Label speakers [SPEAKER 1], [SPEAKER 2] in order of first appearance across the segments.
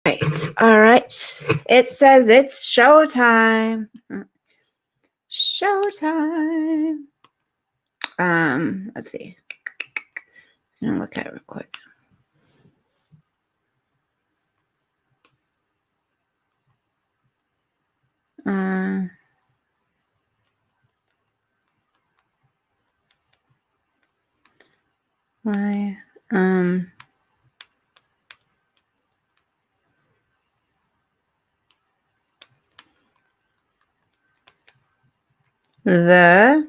[SPEAKER 1] Right. All right. It says it's showtime. Showtime. Let's see. I'm gonna look at it real quick. Why? The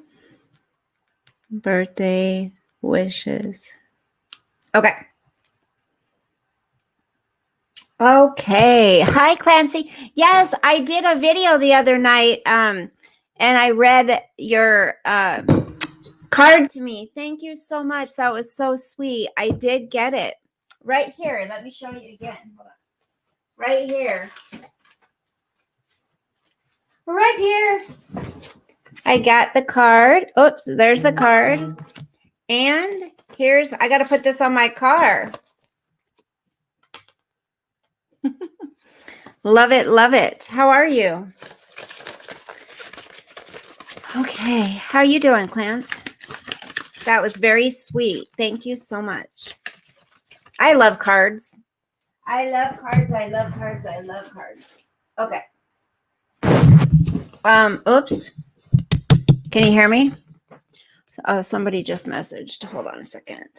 [SPEAKER 1] birthday wishes. Okay. Okay. Hi, Clancy. Yes, I did a video the other night. And I read your card to me. Thank you so much. That was so sweet. I did get it. Right here. Let me show you again. Hold on. Right here. Right here. I got the card. Oops, there's the card. And here's, I got to put this on my car. Love it, love it. How are you? Okay, how are you doing, Clance? That was very sweet. Thank you so much. I love cards. I love cards. I love cards. I love cards. Okay. Oops. Can you hear me? Oh, somebody just messaged. Hold on a second.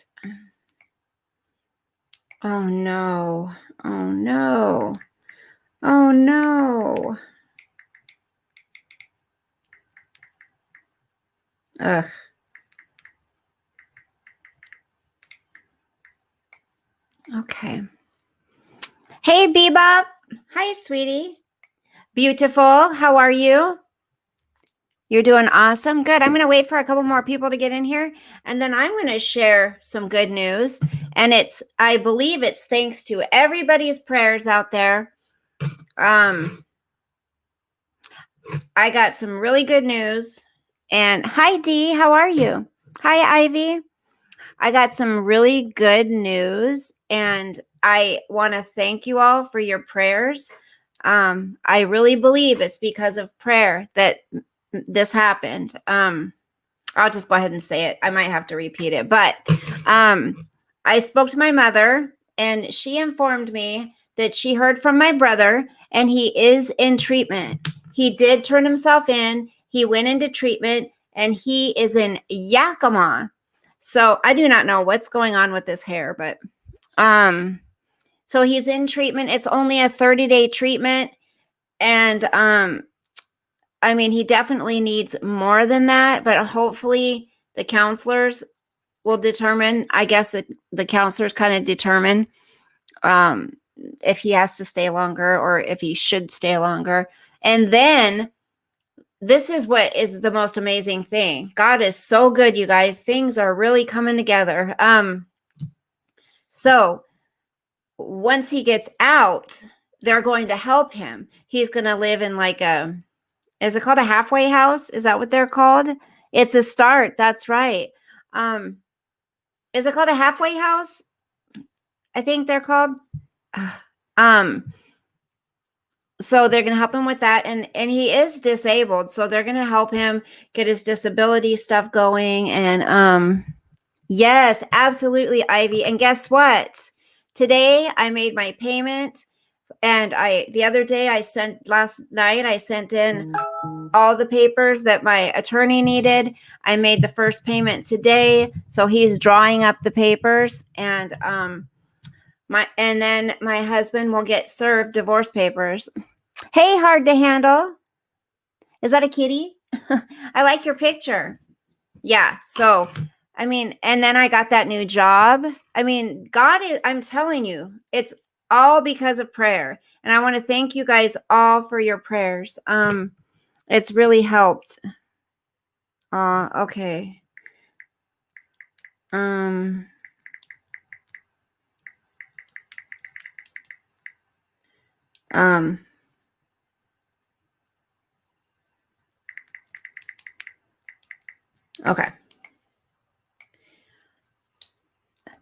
[SPEAKER 1] Oh no. Oh no. Oh no. Ugh. Okay. Hey, Bebop. Hi, sweetie. Beautiful. How are you? You're doing awesome. Good. I'm going to wait for a couple more people to get in here, and then I'm going to share some good news. And I believe it's thanks to everybody's prayers out there. I got some really good news. And hi, Dee. How are you? Hi, Ivy. I got some really good news, and I want to thank you all for your prayers. I really believe it's because of prayer that this happened. I'll just go ahead and say it. I might have to repeat it, but I spoke to my mother, and she informed me that she heard from my brother, and he is in treatment. He did turn himself in. He went into treatment, and he is in Yakima. So I do not know what's going on with this hair, but so he's in treatment. It's only a 30-day treatment, and I mean, he definitely needs more than that, but hopefully the counselors will determine, I guess that the counselors kind of determine if he has to stay longer or if he should stay longer. And then this is what is the most amazing thing. God is so good, you guys. Things are really coming together. So once he gets out, they're going to help him. He's going to live in like is it called a halfway house? Is that what they're called? It's a start. That's right. Is it called a halfway house? I think they're called. So they're going to help him with that. And he is disabled. So they're going to help him get his disability stuff going. And yes, absolutely, Ivy. And guess what? Today I made my payment. And last night I sent in all the papers that my attorney needed. I made the first payment today. So he's drawing up the papers, and then my husband will get served divorce papers. Hey, hard to handle. Is that a kitty? I like your picture. Yeah. So, I mean, and then I got that new job. I mean, I'm telling you, it's all because of prayer. And I want to thank you guys all for your prayers. It's really helped. Okay. Okay.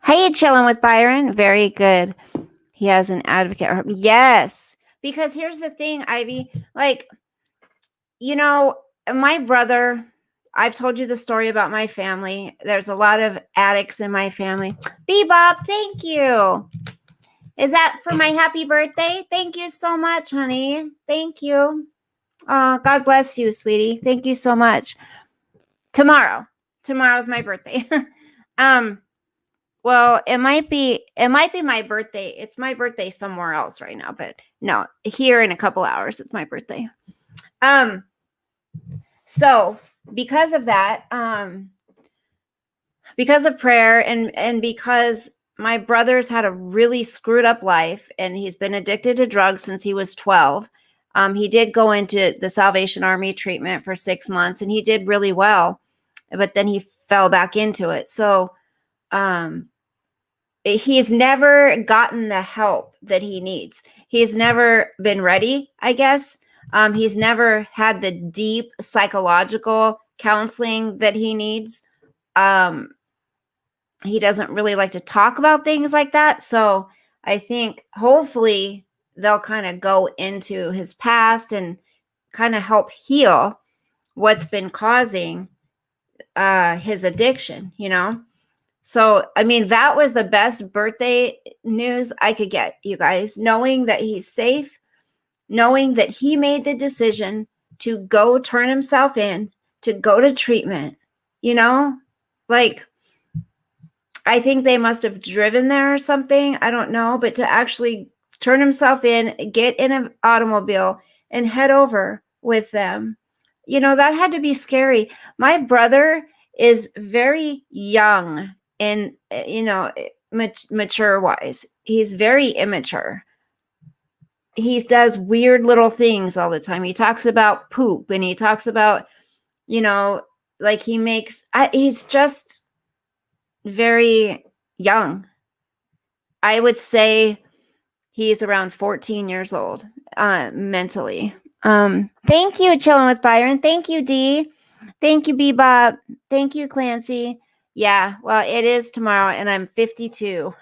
[SPEAKER 1] Hey, chilling with Byron. Very good. He has an advocate. Yes. Because here's the thing, Ivy. Like, my brother, I've told you the story about my family. There's a lot of addicts in my family. Bebop, thank you. Is that for my happy birthday? Thank you so much, honey. Thank you. God bless you, sweetie. Thank you so much. Tomorrow's my birthday. Well, it might be my birthday. It's my birthday somewhere else right now, but no, here in a couple hours, it's my birthday. So because of that, because of prayer and because my brother's had a really screwed up life and he's been addicted to drugs since he was 12. He did go into the Salvation Army treatment for 6 months and he did really well, but then he fell back into it. So, he's never gotten the help that he needs. He's never been ready, I guess. He's never had the deep psychological counseling that he needs. He doesn't really like to talk about things like that. So I think hopefully they'll kind of go into his past and kind of help heal what's been causing his addiction, So, I mean, that was the best birthday news I could get, you guys, knowing that he's safe, knowing that he made the decision to go turn himself in, to go to treatment, like, I think they must have driven there or something. I don't know, but to actually turn himself in, get in an automobile and head over with them, that had to be scary. My brother is very young and, mature wise. He's very immature. He does weird little things all the time. He talks about poop and he talks about, like he's just very young. I would say he's around 14 years old, mentally. Thank you, Chilling with Byron. Thank you, Dee. Thank you, Bebop. Thank you, Clancy. Yeah, well, it is tomorrow, and I'm 52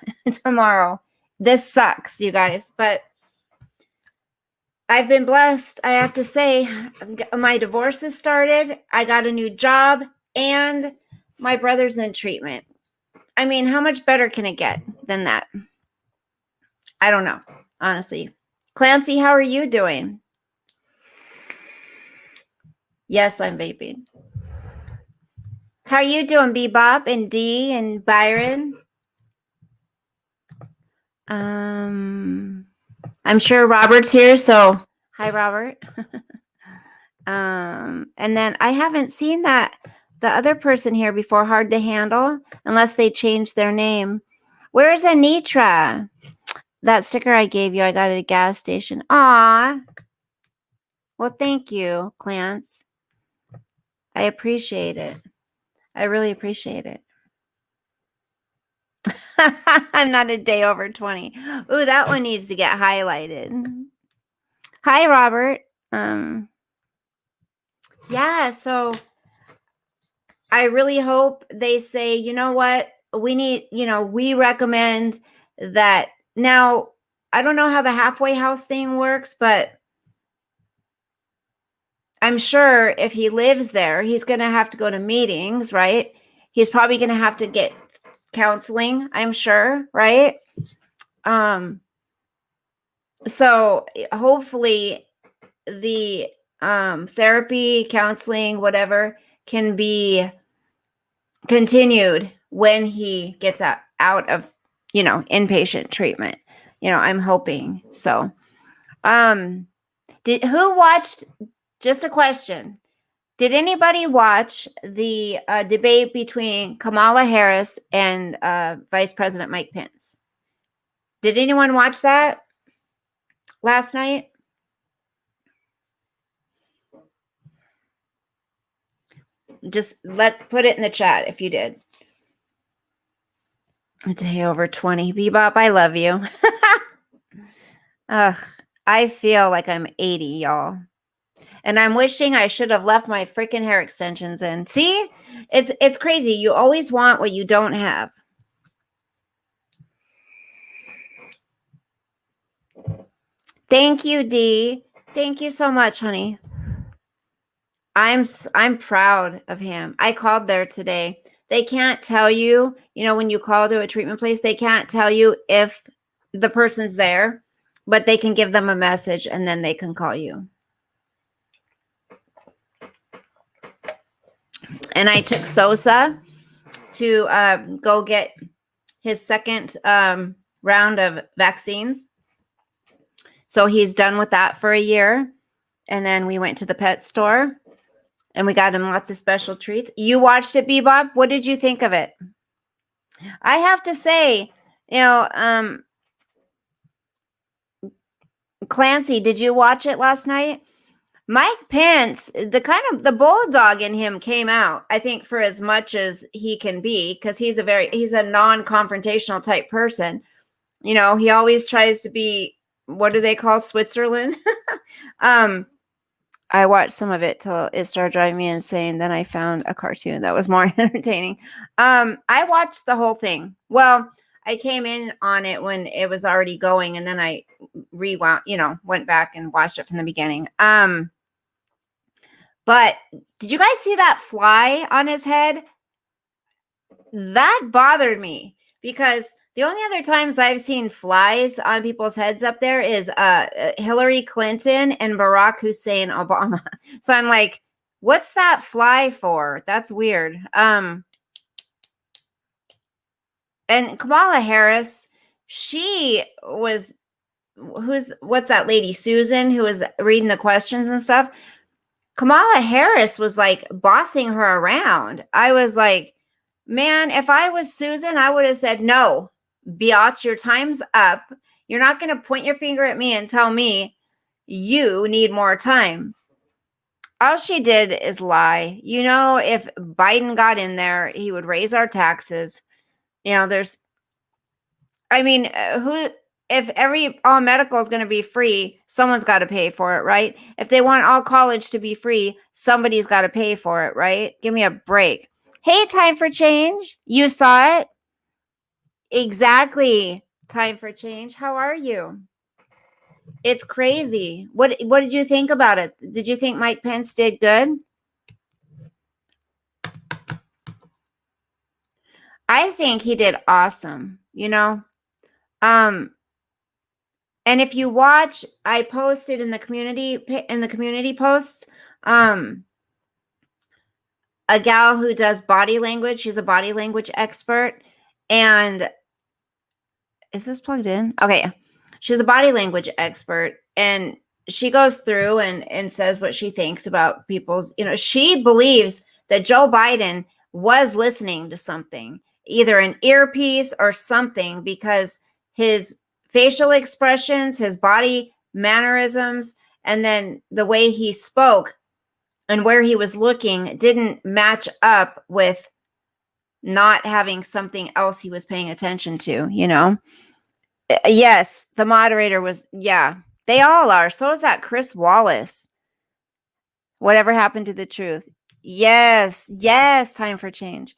[SPEAKER 1] tomorrow. This sucks, you guys, but I've been blessed. I have to say, my divorce has started. I got a new job, and my brother's in treatment. I mean, how much better can it get than that? I don't know, honestly. Clancy, how are you doing? Yes, I'm vaping. How are you doing, Bebop and Dee and Byron? I'm sure Robert's here, so hi, Robert. And then I haven't seen the other person here before, Hard to Handle, unless they changed their name. Where's Anitra? That sticker I gave you, I got at a gas station. Aw. Well, thank you, Clance. I appreciate it. I really appreciate it. I'm not a day over 20. Ooh, that one needs to get highlighted. Hi, Robert. Yeah, so I really hope they say, you know what, we recommend that. Now, I don't know how the halfway house thing works, but I'm sure if he lives there, he's going to have to go to meetings, right? He's probably going to have to get counseling, I'm sure, right? So hopefully the therapy, counseling, whatever, can be continued when he gets out of, inpatient treatment. I'm hoping so. Who watched, just a question, did anybody watch the debate between Kamala Harris and Vice President Mike Pence? Did anyone watch that last night? Just put it in the chat if you did. A day over 20. Bebop, I love you. I feel like I'm 80, y'all. And I'm wishing I should have left my freaking hair extensions in. See? It's crazy. You always want what you don't have. Thank you, Dee. Thank you so much, honey. I'm proud of him. I called there today. They can't tell you, when you call to a treatment place, they can't tell you if the person's there, but they can give them a message and then they can call you. And I took Sosa to go get his second round of vaccines. So he's done with that for a year. And then we went to the pet store and we got him lots of special treats. You watched it, Bebop. What did you think of it? I have to say, Clancy, did you watch it last night? Mike Pence, the bulldog in him came out, I think, for as much as he can be, because he's a non-confrontational type person. He always tries to be, what do they call Switzerland? I watched some of it till it started driving me insane. Then I found a cartoon that was more entertaining. I watched the whole thing. Well, I came in on it when it was already going, and then I rewound, went back and watched it from the beginning. But did you guys see that fly on his head? That bothered me because the only other times I've seen flies on people's heads up there is Hillary Clinton and Barack Hussein Obama. So I'm like, what's that fly for? That's weird. And Kamala Harris, what's that lady, Susan, who was reading the questions and stuff? Kamala Harris was like bossing her around. I was like, man, if I was Susan, I would have said, no, biatch, your time's up. You're not going to point your finger at me and tell me you need more time. All she did is lie. If Biden got in there, he would raise our taxes. If all medical is going to be free, someone's got to pay for it, right? If they want all college to be free, somebody's got to pay for it, right? Give me a break. Hey, Time for Change. You saw it? Exactly. Time for Change. How are you? It's crazy. What did you think about it? Did you think Mike Pence did good? I think he did awesome, and if you watch, I posted in the community posts, a gal who does body language. She's a body language expert. And is this plugged in? Okay. She's a body language expert, and she goes through and says what she thinks about people's, she believes that Joe Biden was listening to something, either an earpiece or something, because his facial expressions, his body mannerisms, and then the way he spoke and where he was looking didn't match up with not having something else he was paying attention to, Yes, the moderator was, yeah, they all are. So is that Chris Wallace. Whatever happened to the truth? Yes, time for change.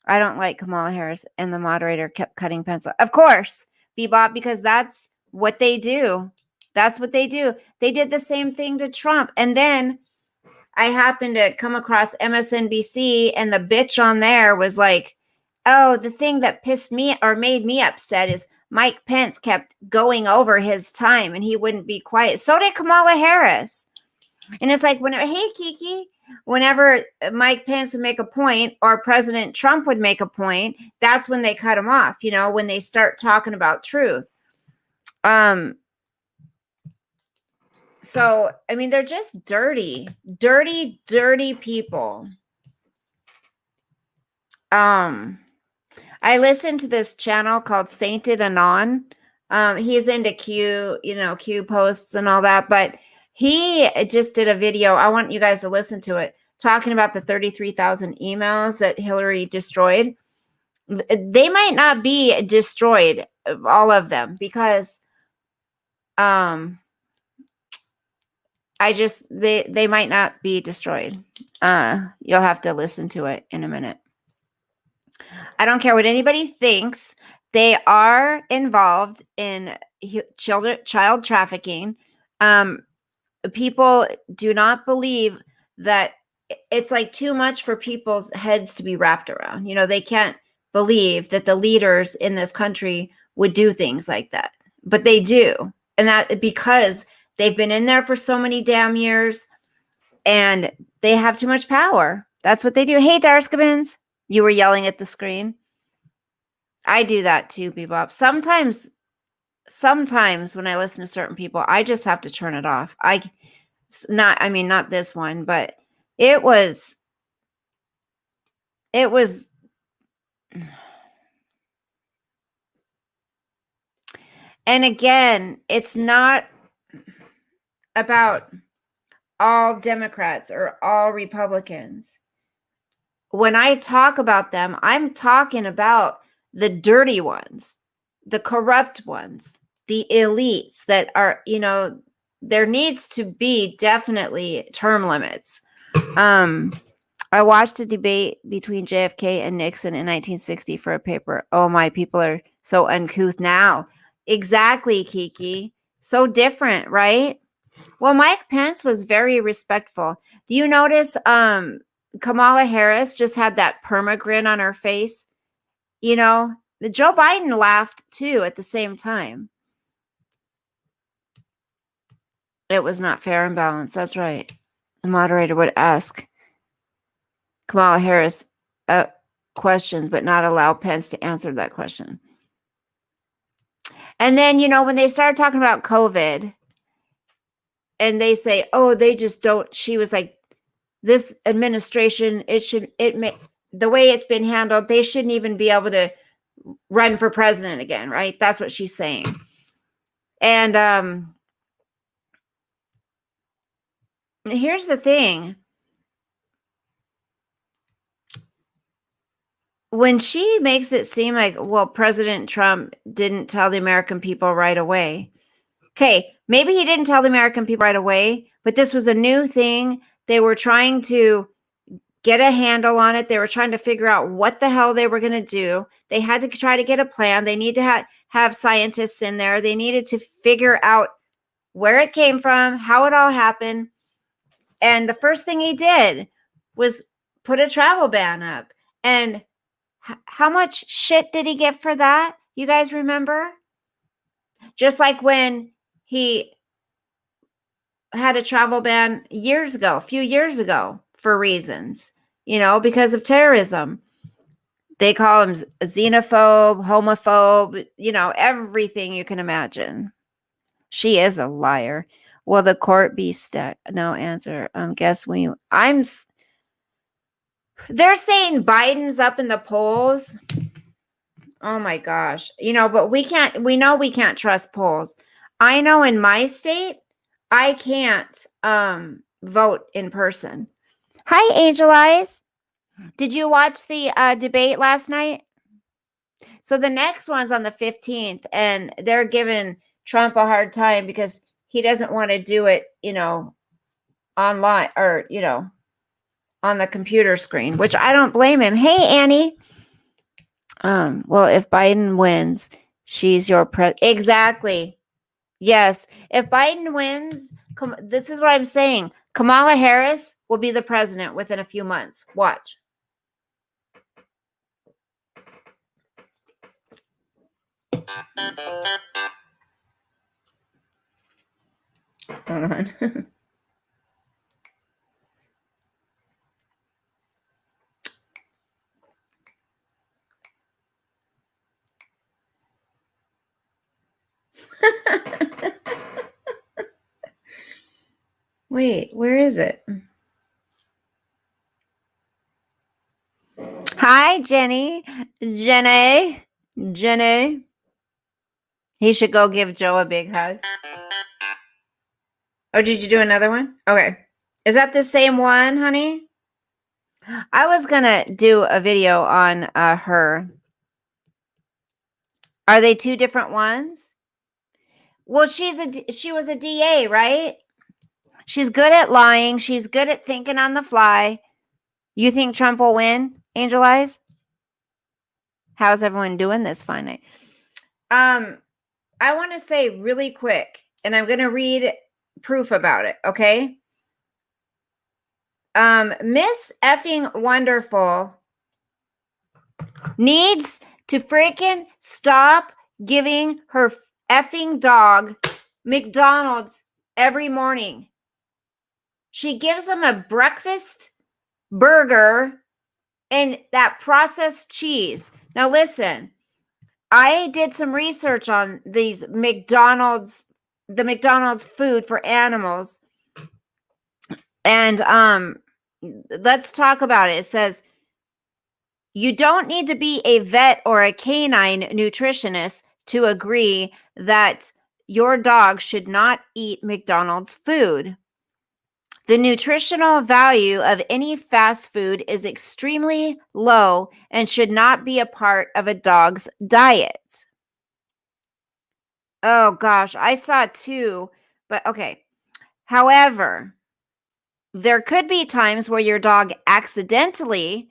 [SPEAKER 1] I don't like Kamala Harris, and the moderator kept cutting pencil. Of course, Bebop, because that's what they do. That's what they do. They did the same thing to Trump. And then I happened to come across MSNBC, and the bitch on there was like, oh, the thing that pissed me or made me upset is Mike Pence kept going over his time and he wouldn't be quiet. So did Kamala Harris. And it's like, hey, Kiki, whenever Mike Pence would make a point or President Trump would make a point, that's when they cut him off, when they start talking about truth. So, they're just dirty people. I listened to this channel called Sainted Anon. He's into Q posts and all that, but he just did a video. I want you guys to listen to it, talking about the 33,000 emails that Hillary destroyed. They might not be destroyed, all of them, because they might not be destroyed. You'll have to listen to it in a minute. I don't care what anybody thinks. They are involved in child trafficking. People do not believe that it's like too much for people's heads to be wrapped around. They can't believe that the leaders in this country would do things like that, but they do. And that because they've been in there for so many damn years and they have too much power. That's what they do. Hey, Darskabins, you were yelling at the screen. I do that too, Bebop. Sometimes when I listen to certain people, I just have to turn it off. Not this one, but it was, and again, it's not about all Democrats or all Republicans. When I talk about them, I'm talking about the dirty ones, the corrupt ones, the elites that are, there needs to be definitely term limits. I watched a debate between JFK and Nixon in 1960 for a paper. Oh my, people are so uncouth now. Exactly, Kiki. So different, right? Well, Mike Pence was very respectful. Do you notice Kamala Harris just had that perma grin on her face? Joe Biden laughed too at the same time. It was not fair and balanced. That's right. The moderator would ask Kamala Harris questions, but not allow Pence to answer that question. And then, when they started talking about COVID and they say, oh, they just don't, she was like, this administration, the way it's been handled, they shouldn't even be able to run for president again, right? That's what she's saying. And here's the thing. When she makes it seem like, well, President Trump didn't tell the American people right away. Okay, maybe he didn't tell the American people right away, but this was a new thing. They were trying to get a handle on it. They were trying to figure out what the hell they were going to do. They had to try to get a plan. They need to have scientists in there. They needed to figure out where it came from, how it all happened. And the first thing he did was put a travel ban up. And how much shit did he get for that? You guys remember? Just like when he had a travel ban a few years ago for reasons, because of terrorism. They call him a xenophobe, homophobe, everything you can imagine. She is a liar. Will the court be no answer. They're saying Biden's up in the polls. Oh my gosh. But we know we can't trust polls. I know in my state, I can't vote in person. Hi, Angel Eyes. Did you watch the debate last night? So the next one's on the 15th, and they're giving Trump a hard time because he doesn't want to do it, online or, on the computer screen, which I don't blame him. Hey, Annie. Well, if Biden wins, she's your exactly. Yes. If Biden wins, this is what I'm saying. Kamala Harris will be the president within a few months. Watch. Hold on. Wait, where is it? Hi, Jenny. Jenny. He should go give Joe a big hug. Oh, did you do another one? Okay. Is that the same one, honey? I was going to do a video on her. Are they two different ones? Well, she was a DA, right? She's good at lying. She's good at thinking on the fly. You think Trump will win, Angel Eyes? How's everyone doing this fine night? I I want to say really quick, and I'm going to read proof about it, okay? Miss effing Wonderful needs to freaking stop giving her effing dog McDonald's every morning. She gives him a breakfast burger and that processed cheese. Now listen, I did some research on these the McDonald's food for animals. And let's talk about it. It says you don't need to be a vet or a canine nutritionist to agree that your dog should not eat McDonald's food. The nutritional value of any fast food is extremely low and should not be a part of a dog's diet. Oh gosh, I saw two, but okay. However, there could be times where your dog accidentally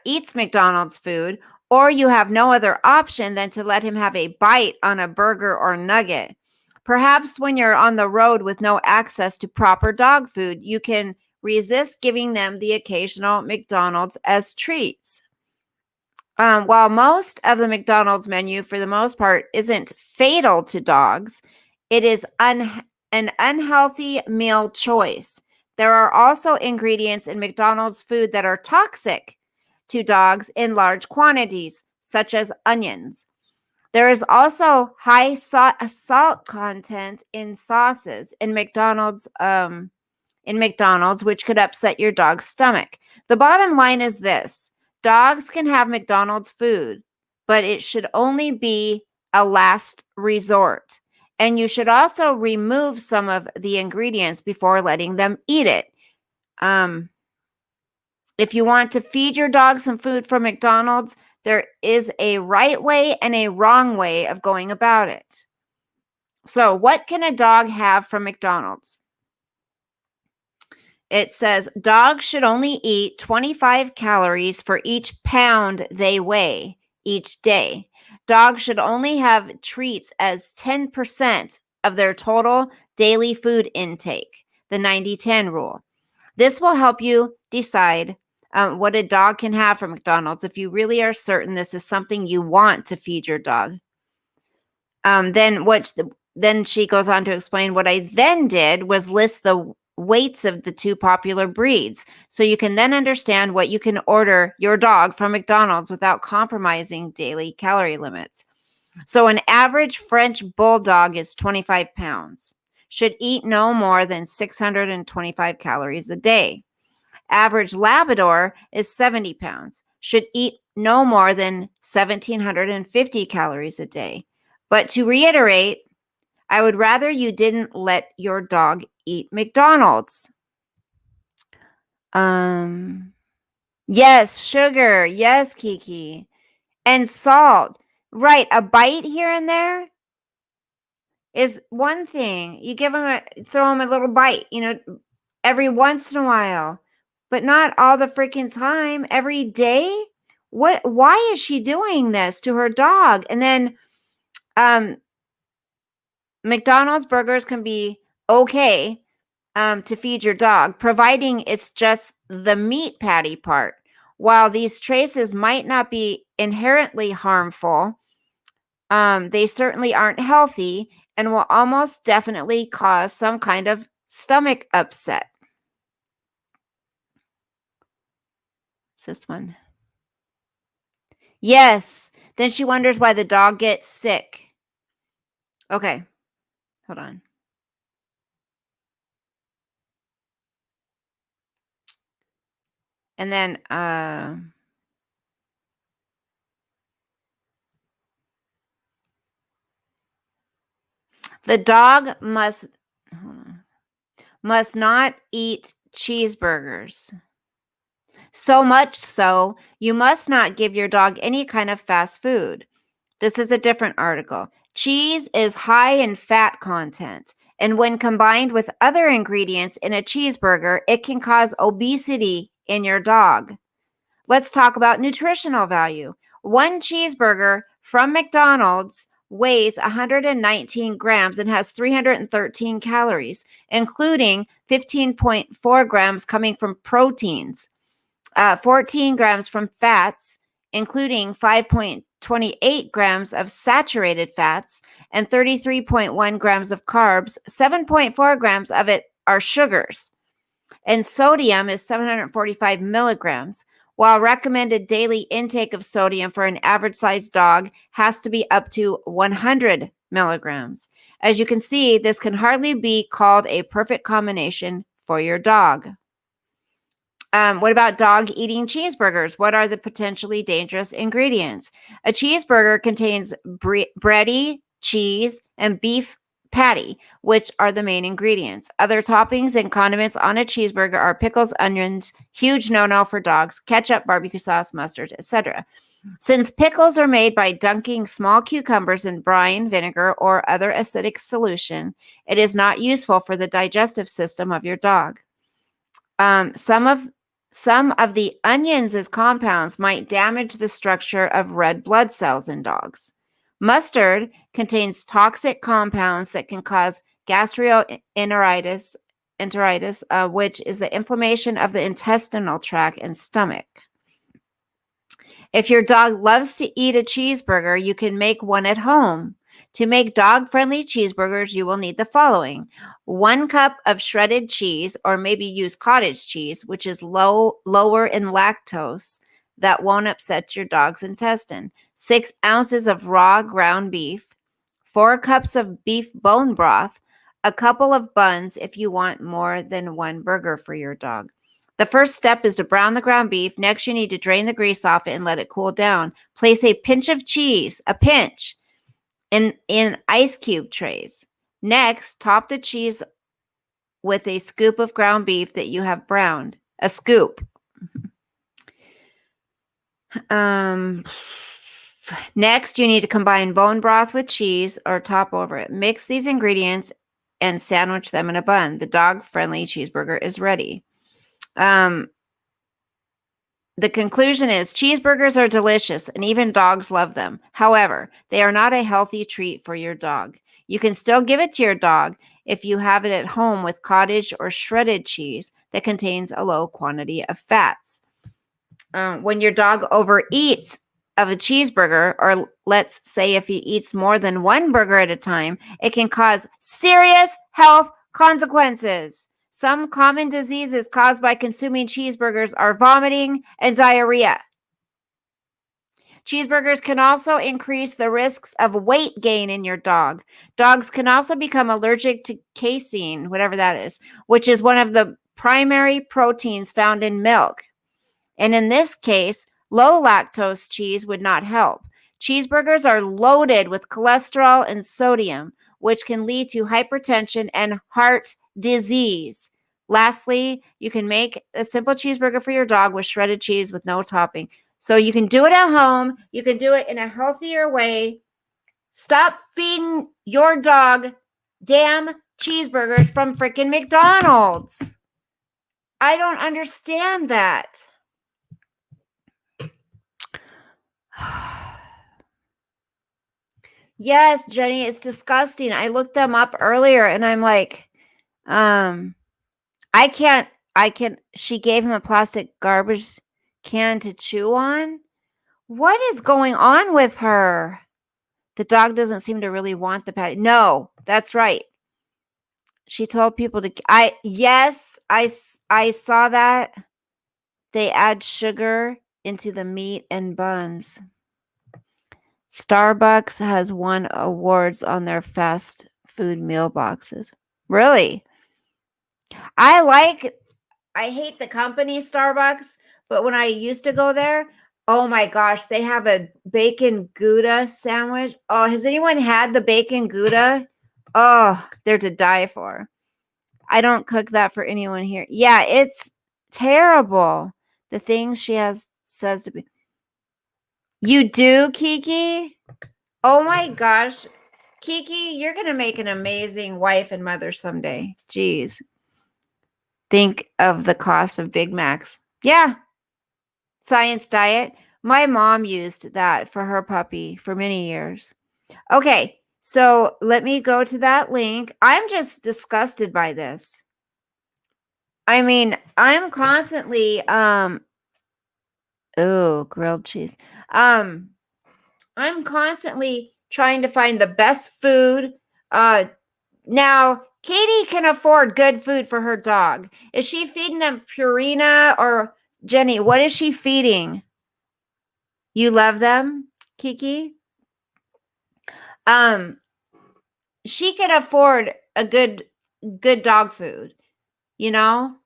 [SPEAKER 1] eats McDonald's food, or you have no other option than to let him have a bite on a burger or nugget. Perhaps when you're on the road with no access to proper dog food, you can resist giving them the occasional McDonald's as treats. While most of the McDonald's menu, for the most part, isn't fatal to dogs, it is an unhealthy meal choice. There are also ingredients in McDonald's food that are toxic to dogs in large quantities, such as onions. There is also high salt content in sauces in McDonald's, which could upset your dog's stomach. The bottom line is this: dogs can have McDonald's food, but it should only be a last resort. And you should also remove some of the ingredients before letting them eat it. If you want to feed your dog some food from McDonald's, there is a right way and a wrong way of going about it. So, what can a dog have from McDonald's? It says dogs should only eat 25 calories for each pound they weigh each day. Dogs should only have treats as 10% of their total daily food intake, the 90-10 rule. This will help you decide what a dog can have from McDonald's if you really are certain this is something you want to feed your dog. Then she goes on to explain what I then did was list the weights of the two popular breeds, so you can then understand what you can order your dog from McDonald's without compromising daily calorie limits. So an average French bulldog is 25 pounds, should eat no more than 625 calories a day. Average Labrador is 70 pounds, should eat no more than 1,750 calories a day. But to reiterate, I would rather you didn't let your dog eat McDonald's. Yes, sugar. Yes, Kiki. And salt. Right, a bite here and there is one thing. You throw them a little bite, every once in a while, but not all the freaking time, every day. Why is she doing this to her dog? And then McDonald's burgers can be okay to feed your dog, providing it's just the meat patty part. While these traces might not be inherently harmful, they certainly aren't healthy and will almost definitely cause some kind of stomach upset. What's this one? Yes. Then she wonders why the dog gets sick. Okay. Hold on. And then the dog must not eat cheeseburgers. So much so, you must not give your dog any kind of fast food. This is a different article. Cheese is high in fat content, and when combined with other ingredients in a cheeseburger, it can cause obesity in your dog. Let's talk about nutritional value. One cheeseburger from McDonald's weighs 119 grams and has 313 calories, including 15.4 grams coming from proteins, 14 grams from fats, including 5.28 grams of saturated fats, and 33.1 grams of carbs. 7.4 grams of it are sugars, and sodium is 745 milligrams. While recommended daily intake of sodium for an average sized dog has to be up to 100 milligrams. As you can see, this can hardly be called a perfect combination for your dog. What about dog eating cheeseburgers? What are the potentially dangerous ingredients? A cheeseburger contains bready, cheese, and beef patty, which are the main ingredients. Other toppings and condiments on a cheeseburger are pickles, onions, huge no-no for dogs, ketchup, barbecue sauce, mustard, etc. Since pickles are made by dunking small cucumbers in brine, vinegar, or other acidic solution, it is not useful for the digestive system of your dog. Some of the onions as compounds might damage the structure of red blood cells in dogs. Mustard contains toxic compounds that can cause gastroenteritis, which is the inflammation of the intestinal tract and stomach. If your dog loves to eat a cheeseburger, you can make one at home. To make dog-friendly cheeseburgers, you will need the following: 1 cup of shredded cheese, or maybe use cottage cheese, which is lower in lactose that won't upset your dog's intestine. 6 ounces of raw ground beef, 4 cups of beef bone broth, a couple of buns if you want more than one burger for your dog. The first step is to brown the ground beef. Next, you need to drain the grease off it and let it cool down. Place a pinch of cheese, in ice cube trays. Next, top the cheese with a scoop of ground beef that you have browned. A scoop. Next, you need to combine bone broth with cheese or top over it. Mix these ingredients and sandwich them in a bun. The dog-friendly cheeseburger is ready. The conclusion is cheeseburgers are delicious and even dogs love them. However, they are not a healthy treat for your dog. You can still give it to your dog if you have it at home with cottage or shredded cheese that contains a low quantity of fats. When your dog overeats of a cheeseburger, or let's say if he eats more than one burger at a time, it can cause serious health consequences. Some common diseases caused by consuming cheeseburgers are vomiting and diarrhea. Cheeseburgers can also increase the risks of weight gain in your dog. Dogs can also become allergic to casein, whatever that is, which is one of the primary proteins found in milk. And in this case, low lactose cheese would not help. Cheeseburgers are loaded with cholesterol and sodium, which can lead to hypertension and heart disease. Lastly, you can make a simple cheeseburger for your dog with shredded cheese with no topping. So you can do it at home. You can do it in a healthier way. Stop feeding your dog damn cheeseburgers from freaking McDonald's. I don't understand that. Yes, Jenny, it's disgusting. I looked them up earlier and I'm like, she gave him a plastic garbage can to chew on. What is going on with her? The dog doesn't seem to really want the patty. No, that's right. She told people to, I saw that. They add sugar into the meat and buns. Starbucks has won awards on their fast food meal boxes. Really? I hate the company Starbucks, but when I used to go there, oh my gosh, they have a bacon Gouda sandwich. Oh, has anyone had the bacon Gouda? Oh, they're to die for. I don't cook that for anyone here. Yeah, it's terrible. The things she says to be. You do, Kiki? Oh my gosh. Kiki, you're going to make an amazing wife and mother someday. Jeez. Think of the cost of Big Macs. Yeah. Science diet. My mom used that for her puppy for many years. Okay, so let me go to that link. I'm just disgusted by this. I mean, I'm constantly oh, grilled cheese. I'm constantly trying to find the best food. Now Katie can afford good food for her dog. Is she feeding them Purina or Jenny? What is she feeding? You love them, Kiki? Um, she can afford a good dog food, you know?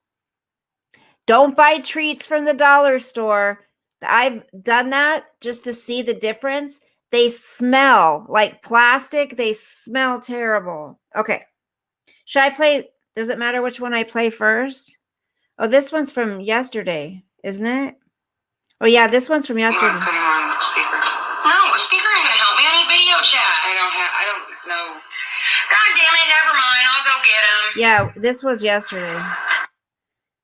[SPEAKER 1] Don't buy treats from the dollar store. I've done that just to see the difference. They smell like plastic. They smell terrible. Okay. Should I play? Does it matter which one I play first? Oh, this one's from yesterday, isn't it? Oh, yeah, this one's from yesterday.
[SPEAKER 2] Come on, speaker. No, a speaker ain't gonna help me. I need video chat. I don't know. God damn it, never mind. I'll go get him.
[SPEAKER 1] Yeah, this was yesterday.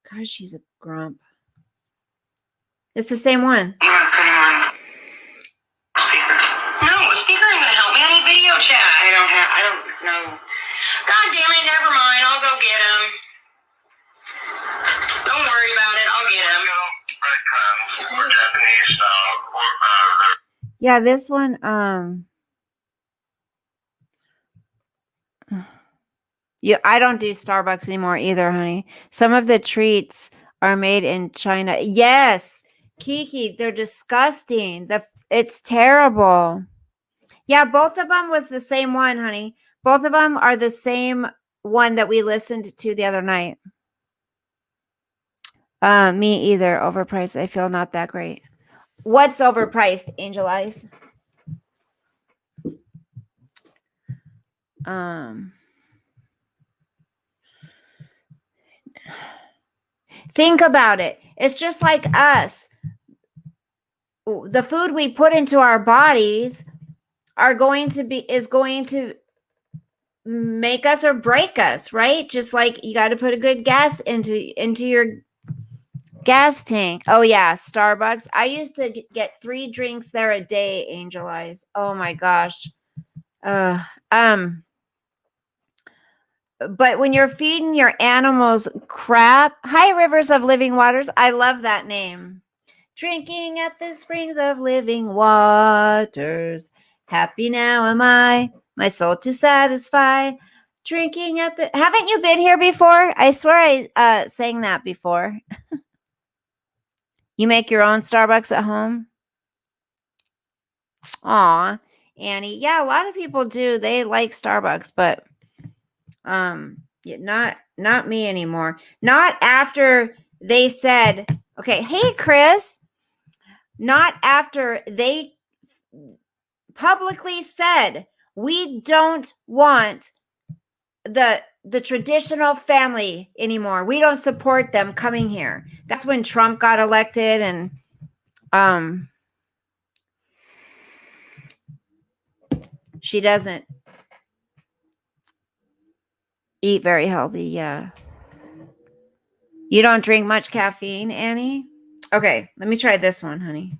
[SPEAKER 1] Gosh, she's a grump. It's the same one.
[SPEAKER 2] Come on. Speaker. No, a speaker ain't gonna help me. I need video chat. I don't know. God damn it, never mind. I'll go get him. Don't worry about it. I'll get him.
[SPEAKER 1] Yeah, this one, yeah, I don't do Starbucks anymore either, honey. Some of the treats are made in China. Yes, Kiki, they're disgusting. It's terrible. Yeah, both of them was the same one, honey. Both of them are the same one that we listened to the other night. Me either. Overpriced. I feel not that great. What's overpriced, Angel Eyes? Think about it. It's just like us. The food we put into our bodies is going to make us or break us, right? Just like you got to put a good gas into your gas tank. Oh yeah, Starbucks. I used to get 3 drinks there a day, Angel Eyes. Oh my gosh. But when you're feeding your animals crap, hi Rivers of Living Waters. I love that name. Drinking at the springs of living waters. Happy now am I, my soul to satisfy. Drinking at the. Haven't you been here before? I swear I sang that before. You make your own Starbucks at home? Aw, Annie. Yeah, a lot of people do. They like Starbucks, but yeah, not me anymore. Not after they said, okay, hey Chris. Not after they publicly said we don't want the traditional family anymore. We don't support them coming here. That's when Trump got elected, and she doesn't eat very healthy. Yeah. You don't drink much caffeine, Annie? Okay, let me try this one, honey.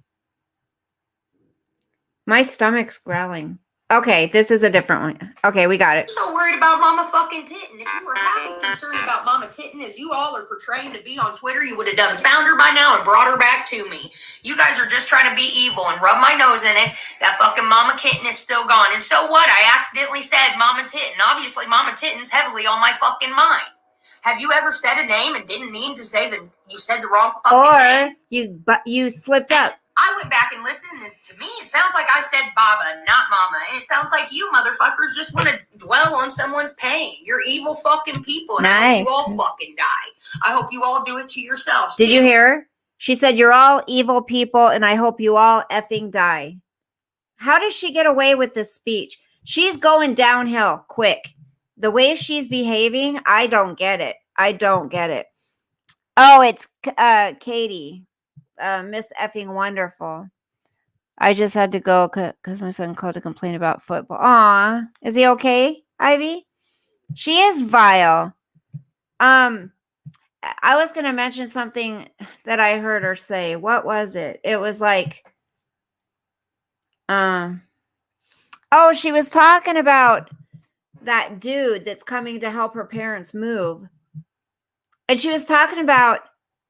[SPEAKER 1] My stomach's growling. Okay, this is a different one. Okay, we got it.
[SPEAKER 2] I'm so worried about Mama fucking Titten. If you were half as concerned about Mama Titten as you all are portraying to be on Twitter, you would have done found her by now and brought her back to me. You guys are just trying to be evil and rub my nose in it. That fucking Mama Kitten is still gone. And so what? I accidentally said Mama Titten. Obviously, Mama Titten's heavily on my fucking mind. Have you ever said a name and didn't mean to say that you said the wrong fucking name?
[SPEAKER 1] Or you slipped up.
[SPEAKER 2] I went back and listened, and to me, it sounds like I said Baba, not Mama. And it sounds like you motherfuckers just want to dwell on someone's pain. You're evil fucking people, and I hope you all fucking die. I hope you all do it to yourselves.
[SPEAKER 1] Did you hear her? She said, you're all evil people, and I hope you all effing die. How does she get away with this speech? She's going downhill quick. The way she's behaving, I don't get it. I don't get it. Oh, it's Katie. Miss effing wonderful. I just had to go because my son called to complain about football. Aw, is he okay, Ivy? She is vile. I was gonna mention something that I heard her say. What was it? It was like, Oh, she was talking about that dude that's coming to help her parents move. And she was talking about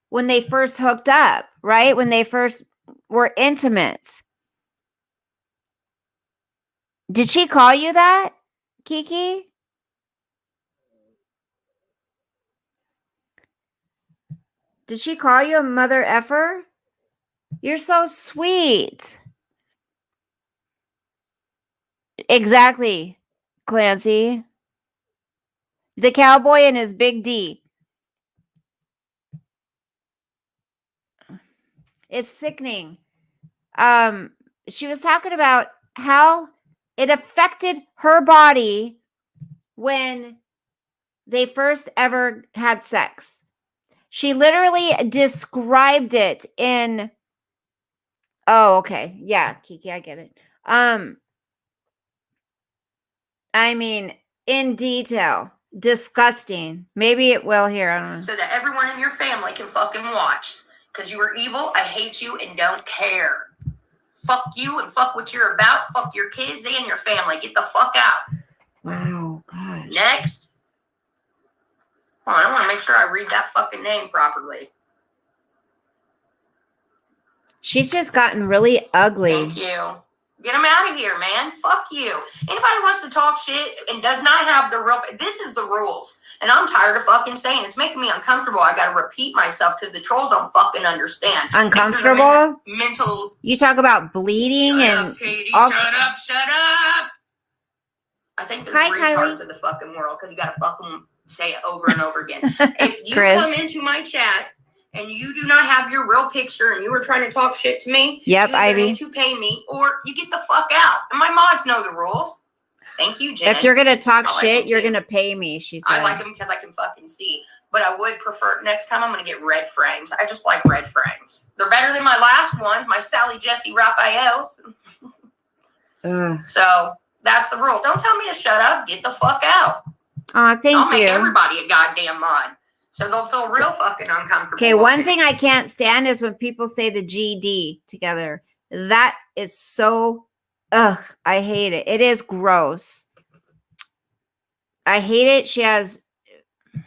[SPEAKER 1] when they first hooked up, right? When they first were intimate. Did she call you that, Kiki? Did she call you a mother effer? You're so sweet. Exactly, Clancy. The cowboy and his big D. It's sickening. She was talking about how it affected her body when they first ever had sex. She literally described it in oh, okay. Yeah, Kiki, I get it. I mean, in detail. Disgusting. Maybe it will here. I don't know.
[SPEAKER 2] So that everyone in your family can fucking watch. Because you are evil, I hate you, and don't care. Fuck you and fuck what you're about. Fuck your kids and your family. Get the fuck out.
[SPEAKER 1] Wow, gosh.
[SPEAKER 2] Next. Hold on, I want to make sure I read that fucking name properly.
[SPEAKER 1] She's just gotten really ugly.
[SPEAKER 2] Thank you. Get them out of here, man. Fuck you. Anybody wants to talk shit and does not have the real... This is the rules. And I'm tired of fucking saying it's making me uncomfortable. I got to repeat myself because the trolls don't fucking understand.
[SPEAKER 1] Uncomfortable?
[SPEAKER 2] Mental...
[SPEAKER 1] You talk about bleeding
[SPEAKER 2] Shut
[SPEAKER 1] and...
[SPEAKER 2] up, Katie. Shut up. Shut up. I think there's three
[SPEAKER 1] Kylie.
[SPEAKER 2] parts of the fucking world because you got to fucking say it over and over again. If you
[SPEAKER 1] Chris.
[SPEAKER 2] come into my chat... and you do not have your real picture and you were trying to talk shit to me,
[SPEAKER 1] yep,
[SPEAKER 2] you
[SPEAKER 1] Ivy.
[SPEAKER 2] need to pay me or you get the fuck out. And my mods know the rules. Thank you, Jen.
[SPEAKER 1] If you're going to talk
[SPEAKER 2] I like
[SPEAKER 1] shit,
[SPEAKER 2] them
[SPEAKER 1] you're
[SPEAKER 2] too.
[SPEAKER 1] going to pay me, she said.
[SPEAKER 2] I like them because I can fucking see. But I would prefer, next time I'm going to get red frames. I just like red frames. They're better than my last ones, my Sally Jesse Raphaels. So that's the rule. Don't tell me to shut up. Get the fuck out.
[SPEAKER 1] Aw, thank
[SPEAKER 2] I'll make
[SPEAKER 1] you.
[SPEAKER 2] everybody a goddamn mod. So they'll feel real fucking uncomfortable.
[SPEAKER 1] Okay, one thing I can't stand is when people say the GD together. That is so, ugh, I hate it. It is gross. I hate it. She has...
[SPEAKER 2] in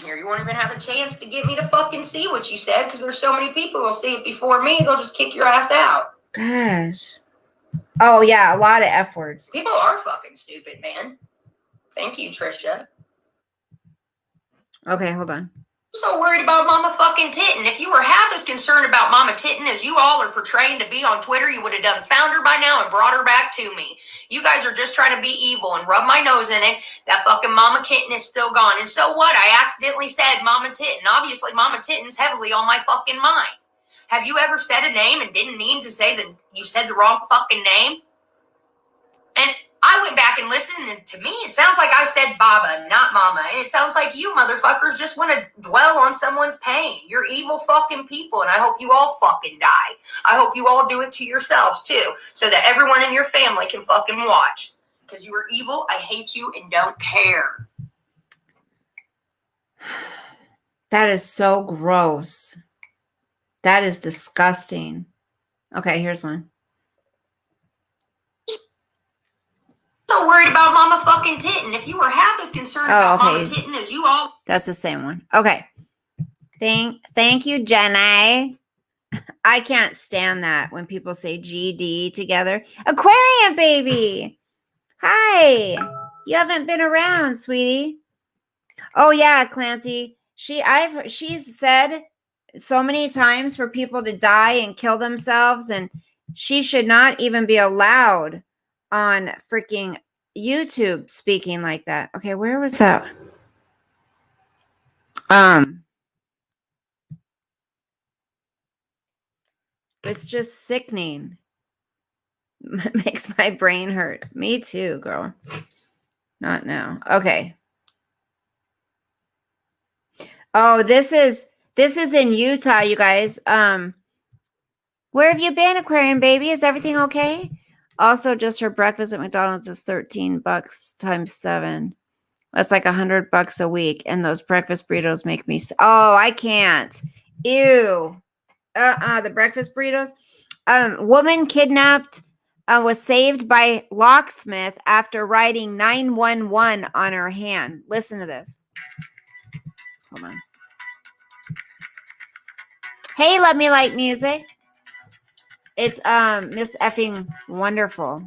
[SPEAKER 2] here. You won't even have a chance to get me to fucking see what you said because there's so many people who will see it before me. They'll just kick your ass out.
[SPEAKER 1] Gosh. Oh, yeah, a lot of F words.
[SPEAKER 2] People are fucking stupid, man. Thank you, Trisha.
[SPEAKER 1] Okay, hold on.
[SPEAKER 2] I'm so worried about Mama fucking Titten. If you were half as concerned about Mama Titten as you all are portraying to be on Twitter, you would have done found her by now and brought her back to me. You guys are just trying to be evil and rub my nose in it. That fucking Mama Kitten is still gone. And so what? I accidentally said Mama Titten. Obviously, Mama Titten's heavily on my fucking mind. Have you ever said a name and didn't mean to say that you said the wrong fucking name? And I went back and listened, and to me, it sounds like I said Baba, not Mama. And it sounds like you motherfuckers just want to dwell on someone's pain. You're evil fucking people, and I hope you all fucking die. I hope you all do it to yourselves, too, so that everyone in your family can fucking watch. Because you are evil, I hate you, and don't care.
[SPEAKER 1] That is so gross. That is disgusting. Okay, here's one.
[SPEAKER 2] So worried about Mama fucking Titten. If you were half as concerned about Mama Titten as you all...
[SPEAKER 1] That's the same one. Okay. Thank you, Jenny. I can't stand that when people say GD together. Aquarium baby. Hi. You haven't been around, sweetie. Oh yeah, Clancy. She's said so many times for people to die and kill themselves, and she should not even be allowed on freaking YouTube speaking like that. Okay, where was that? It's just sickening. Makes my brain hurt. Me too, girl. Not now. Okay. Oh, this is in Utah, you guys. Where have you been, aquarium baby? Is everything okay? Also, just her breakfast at McDonald's is $13 times 7. That's like $100 a week. And those breakfast burritos make me... Oh, I can't. Ew. The breakfast burritos. Woman kidnapped was saved by locksmith after writing 911 on her hand. Listen to this. Hold on. Hey, Let Me Like Music. It's Miss effing wonderful.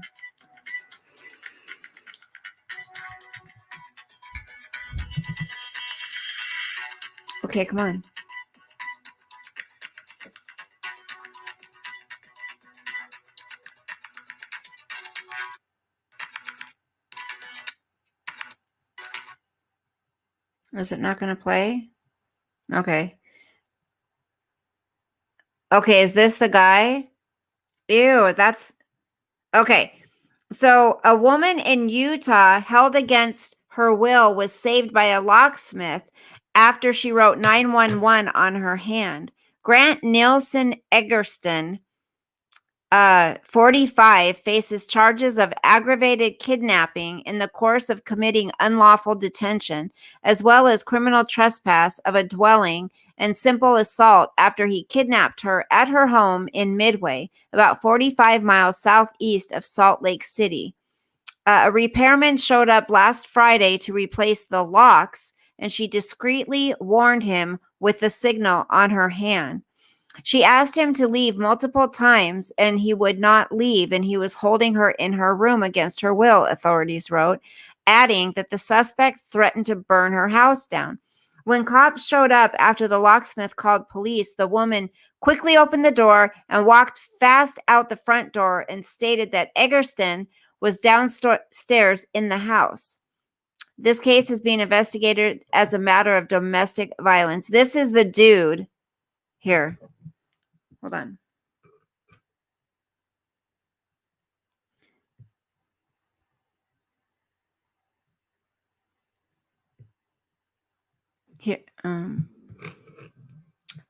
[SPEAKER 1] Okay, come on. Is it not going to play? Okay. Okay, is this the guy? Ew, that's... Okay. So a woman in Utah held against her will was saved by a locksmith after she wrote 911 on her hand. Grant Nielsen Eggerston, 45, faces charges of aggravated kidnapping in the course of committing unlawful detention, as well as criminal trespass of a dwelling and simple assault after he kidnapped her at her home in Midway, about 45 miles southeast of Salt Lake City. A repairman showed up last Friday to replace the locks, and she discreetly warned him with the signal on her hand. She asked him to leave multiple times, and he would not leave, and he was holding her in her room against her will, authorities wrote, adding that the suspect threatened to burn her house down. When cops showed up after the locksmith called police, the woman quickly opened the door and walked fast out the front door and stated that Eggerston was downstairs in the house. This case is being investigated as a matter of domestic violence. This is the dude here. Hold on. Here.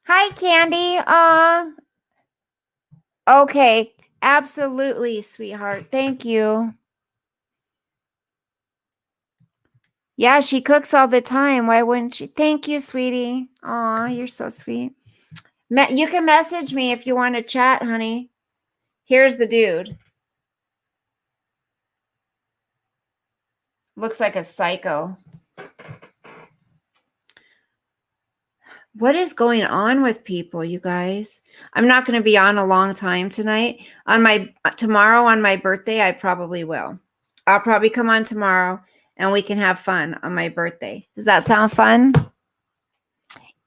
[SPEAKER 1] Hi, Candy. Okay. Absolutely, sweetheart. Thank you. Yeah, she cooks all the time. Why wouldn't she? Thank you, sweetie. Aw, you're so sweet. You can message me if you want to chat, honey. Here's the dude. Looks like a psycho. What is going on with people, you guys? I'm not going to be on a long time tonight. Tomorrow on my birthday, I probably will. I'll probably come on tomorrow and we can have fun on my birthday. Does that sound fun?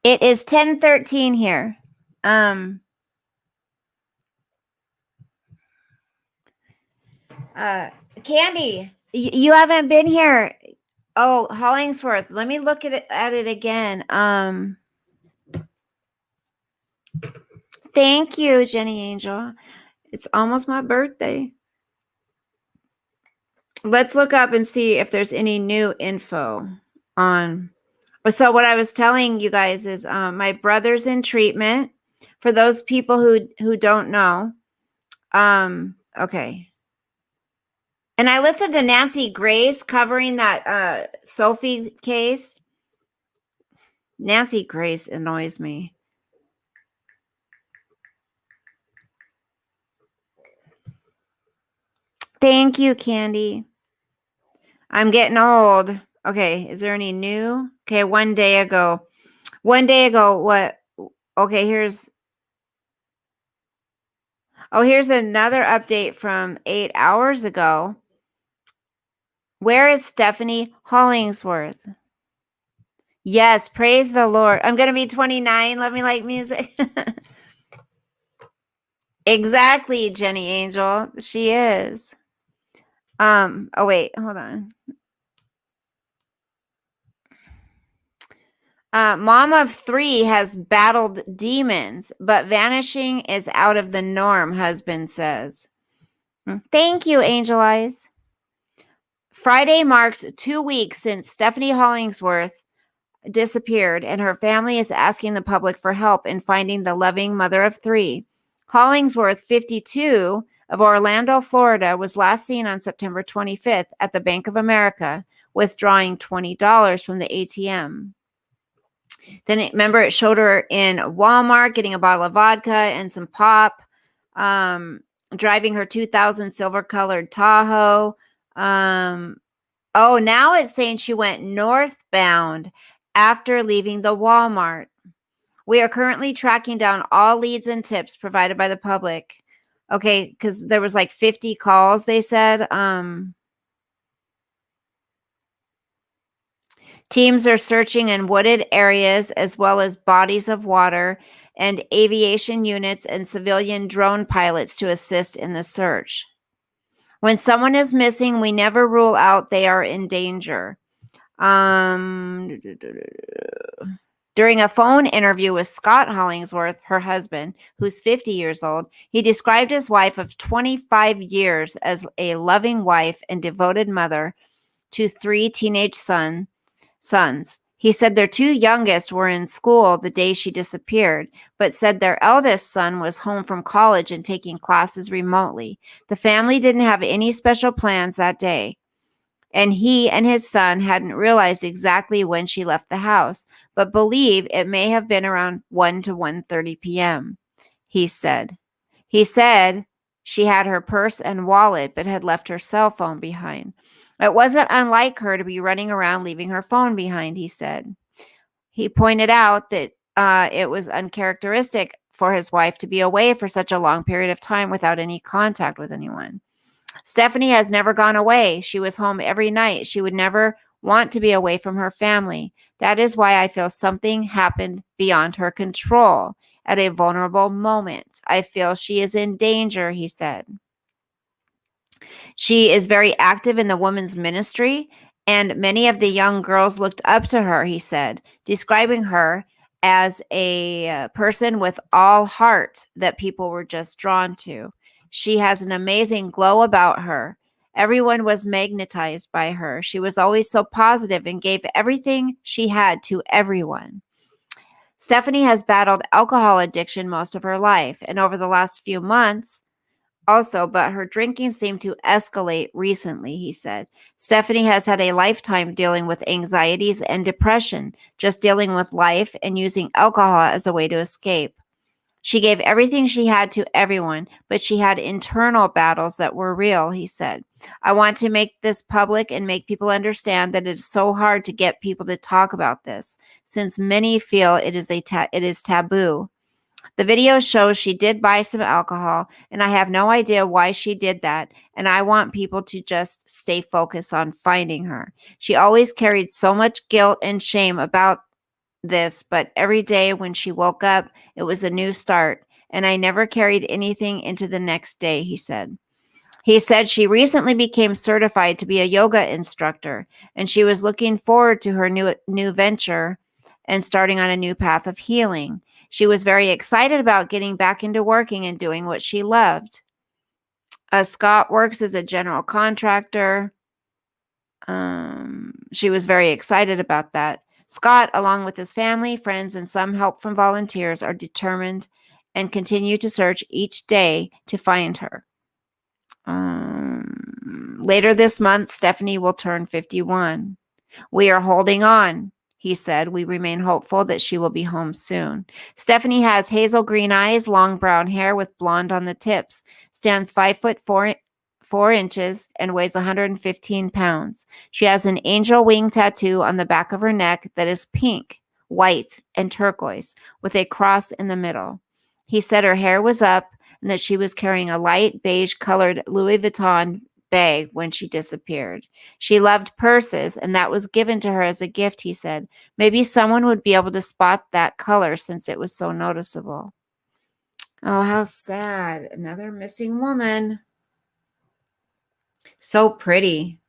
[SPEAKER 1] It is 10:13 here. Candy, you haven't been here. Oh, Hollingsworth. Let me look at it again. Thank you, Jenny Angel. It's almost my birthday. Let's look up and see if there's any new info on. So what I was telling you guys is my brother's in treatment. For those people who don't know. Okay. And I listened to Nancy Grace covering that Sophie case. Nancy Grace annoys me. Thank you, Candy. I'm getting old. Okay, is there any new? Okay, one day ago, what? Okay, here's another update from 8 hours ago. Where is Stephanie Hollingsworth? Yes, praise the Lord. I'm going to be 29. Let me like music. Exactly, Jenny Angel. She is. Oh, wait, hold on. Mom of 3 has battled demons, but vanishing is out of the norm, husband says. Thank you, Angel Eyes. Friday marks 2 weeks since Stephanie Hollingsworth disappeared, and her family is asking the public for help in finding the loving mother of 3. Hollingsworth, 52, of Orlando, Florida, was last seen on September 25th at the Bank of America, withdrawing $20 from the ATM. Then remember, it showed her in Walmart getting a bottle of vodka and some pop. driving her 2000 silver colored Tahoe. Oh, now it's saying she went northbound after leaving the Walmart. We are currently tracking down all leads and tips provided by the public. Okay, because there was like 50 calls, they said. Teams are searching in wooded areas as well as bodies of water and aviation units and civilian drone pilots to assist in the search. When someone is missing, we never rule out they are in danger. During a phone interview with Scott Hollingsworth, her husband, who's 50 years old, he described his wife of 25 years as a loving wife and devoted mother to 3 teenage sons. He said their 2 youngest were in school the day she disappeared, but said their eldest son was home from college and taking classes remotely. The family didn't have any special plans that day, and he and his son hadn't realized exactly when she left the house, but believe it may have been around 1 to 1:30 p.m., he said. He said she had her purse and wallet, but had left her cell phone behind. It wasn't unlike her to be running around leaving her phone behind, he said. He pointed out that it was uncharacteristic for his wife to be away for such a long period of time without any contact with anyone. Stephanie has never gone away. She was home every night. She would never want to be away from her family. That is why I feel something happened beyond her control at a vulnerable moment. I feel she is in danger, he said. She is very active in the women's ministry, and many of the young girls looked up to her, he said, describing her as a person with all heart that people were just drawn to. She has an amazing glow about her. Everyone was magnetized by her. She was always so positive and gave everything she had to everyone. Stephanie has battled alcohol addiction most of her life, and over the last few months, also, but her drinking seemed to escalate recently, he said. Stephanie has had a lifetime dealing with anxieties and depression, just dealing with life and using alcohol as a way to escape. She gave everything she had to everyone, but she had internal battles that were real, he said. I want to make this public and make people understand that it is so hard to get people to talk about this, since many feel it is taboo. The video shows she did buy some alcohol, and I have no idea why she did that, and I want people to just stay focused on finding her. She always carried so much guilt and shame about this, but every day when she woke up, it was a new start, and I never carried anything into the next day, he said. He said she recently became certified to be a yoga instructor, and she was looking forward to her new venture and starting on a new path of healing. She was very excited about getting back into working and doing what she loved. Scott works as a general contractor. She was very excited about that. Scott, along with his family, friends, and some help from volunteers, are determined and continue to search each day to find her. Later this month, Stephanie will turn 51. We are holding on, he said. We remain hopeful that she will be home soon. Stephanie has hazel green eyes, long brown hair with blonde on the tips, stands 5'4" and weighs 115 pounds. She has an angel wing tattoo on the back of her neck that is pink, white, and turquoise with a cross in the middle. He said her hair was up and that she was carrying a light beige colored Louis Vuitton bag when she disappeared. She loved purses, and that was given to her as a gift, he said. Maybe someone would be able to spot that color since it was so noticeable. Oh, how sad. Another missing woman. So pretty.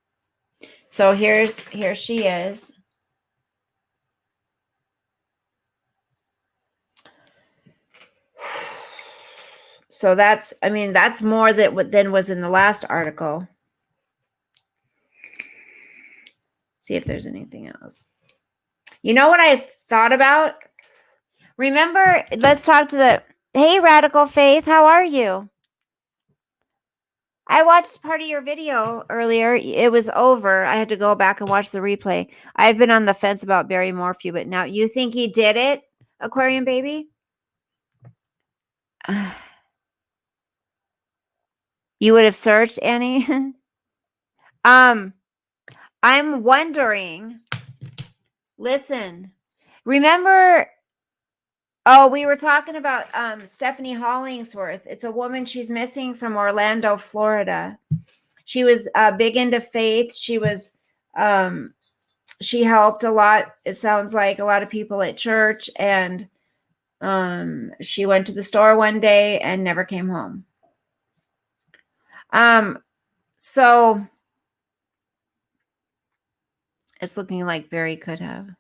[SPEAKER 1] So here she is. So that's more than was in the last article. See if there's anything else. You know what I thought about? Remember, let's talk to hey, Radical Faith, how are you? I watched part of your video earlier. It was over. I had to go back and watch the replay. I've been on the fence about Barry Morphew, but now you think he did it, Aquarium Baby? You would have searched, Annie? I'm wondering, listen, remember, oh, we were talking about Stephanie Hollingsworth. It's a woman, she's missing from Orlando, Florida. She was big into faith. She helped a lot, it sounds like, a lot of people at church, and she went to the store one day and never came home. So it's looking like Barry could have.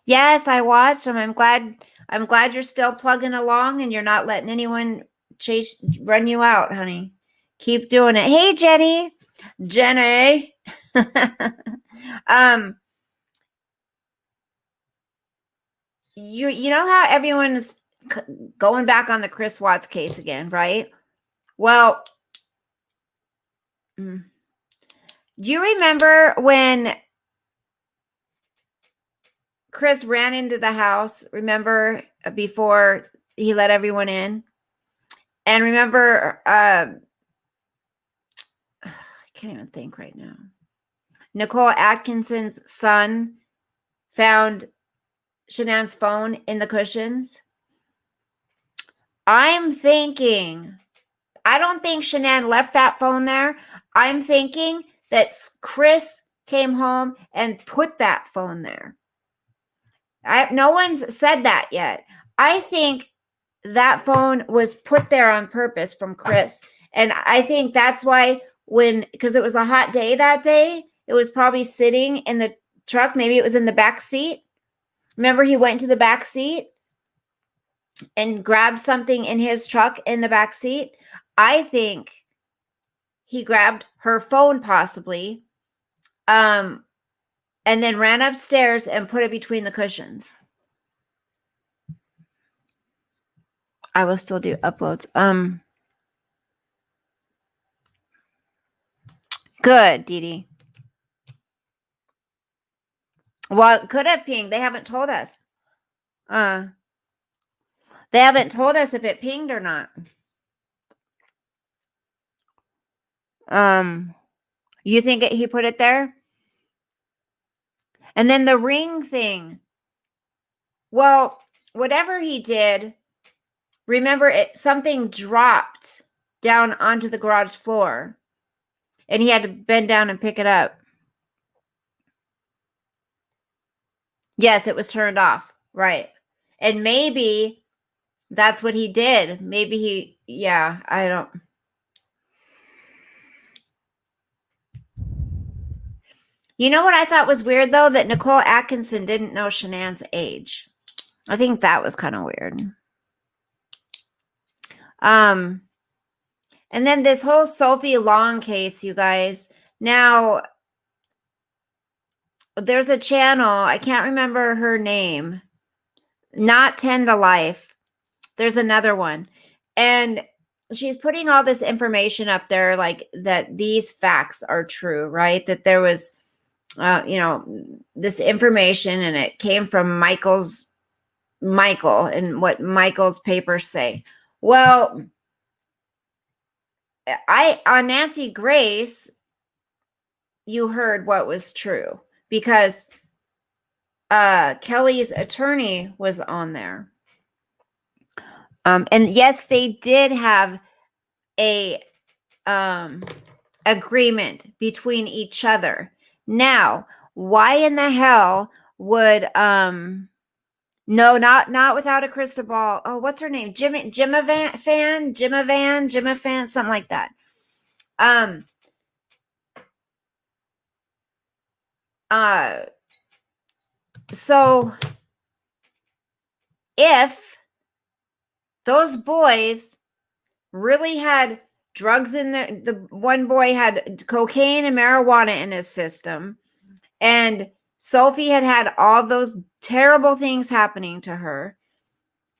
[SPEAKER 1] Yes, I watched them. I'm glad you're still plugging along and you're not letting anyone run you out, honey. Keep doing it. Hey, Jenny. You know how everyone's going back on the Chris Watts case again, right? Well, do you remember when Chris ran into the house? Remember, before he let everyone in? And remember, I can't even think right now. Nicole Atkinson's son found Shanann's phone in the cushions. I'm thinking, I don't think Shanann left that phone there. I'm thinking that Chris came home and put that phone there. No one's said that yet. I think that phone was put there on purpose from Chris. And I think that's why because it was a hot day that day, it was probably sitting in the truck. Maybe it was in the back seat. Remember, he went to the back seat and grabbed something in his truck in the back seat. I think he grabbed her phone possibly, and then ran upstairs and put it between the cushions. I will still do uploads. Good, Dee Dee. Well, it could have pinged. They haven't told us. They haven't told us if it pinged or not. You think he put it there? And then the ring thing. Well, whatever he did, remember, something dropped down onto the garage floor, and he had to bend down and pick it up. Yes, it was turned off. Right. And maybe that's what he did. Maybe I don't. You know what I thought was weird, though? That Nicole Atkinson didn't know Shanann's age. I think that was kind of weird. And then this whole Sophie Long case, you guys. Now, there's a channel. I can't remember her name. Not 10 to Life. There's another one. And she's putting all this information up there, like that these facts are true, right? That there was, this information, and it came from Michael and what Michael's papers say. Well, on Nancy Grace, you heard what was true because Kelly's attorney was on there. And yes, they did have a agreement between each other. Now, why in the hell would no, not without a crystal ball. Oh, what's her name? Jimma Fan, something like that. So if those boys really had drugs in there, the one boy had cocaine and marijuana in his system, and Sophie had all those terrible things happening to her,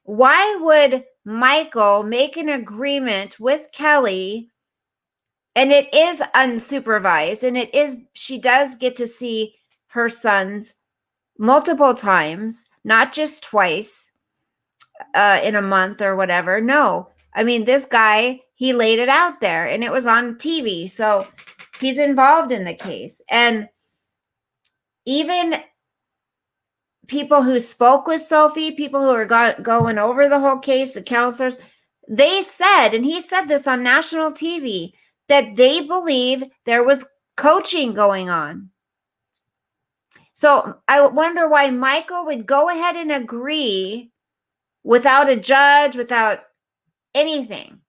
[SPEAKER 1] why would Michael make an agreement with Kelly? And it is unsupervised, and she does get to see her sons multiple times, not just twice in a month or whatever. No, I mean, this guy, he laid it out there, and it was on TV. So he's involved in the case. And even people who spoke with Sophie, people who are going over the whole case, the counselors, they said, and he said this on national TV, that they believe there was coaching going on. So I wonder why Michael would go ahead and agree without a judge, without anything,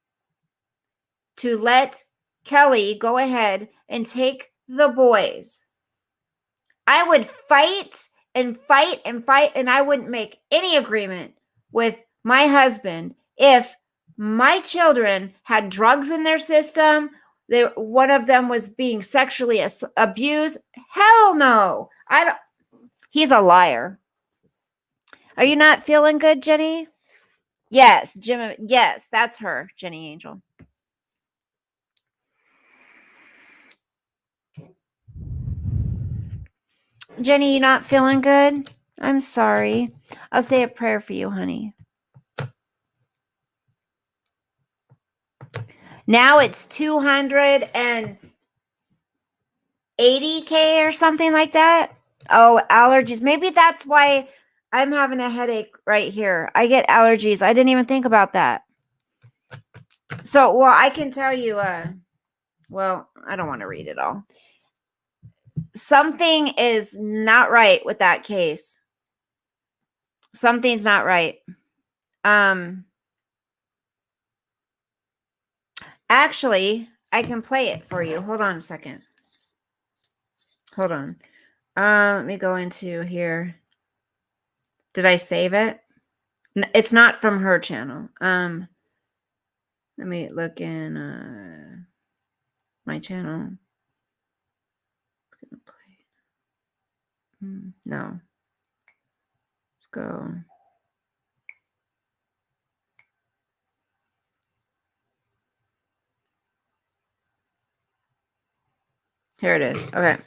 [SPEAKER 1] to let Kelly go ahead and take the boys. I would fight and fight and fight, and I wouldn't make any agreement with my husband if my children had drugs in their system. One of them was being sexually abused. Hell no. I don't. He's a liar. Are you not feeling good, Jenny? Yes, Jim. Yes, that's her, Jenny Angel. Jenny, you not feeling good? I'm sorry. I'll say a prayer for you, honey. Now it's 280K or something like that. Oh, allergies. Maybe that's why I'm having a headache right here. I get allergies. I didn't even think about that. So, well, I can tell you, well, I don't want to read it all. Something is not right with that case. Something's not right. Actually, I can play it for you. Hold on a second. Hold on. Let me go into here. Did I save it? It's not from her channel. Let me look in my channel. No. Let's go. Here it is. Okay.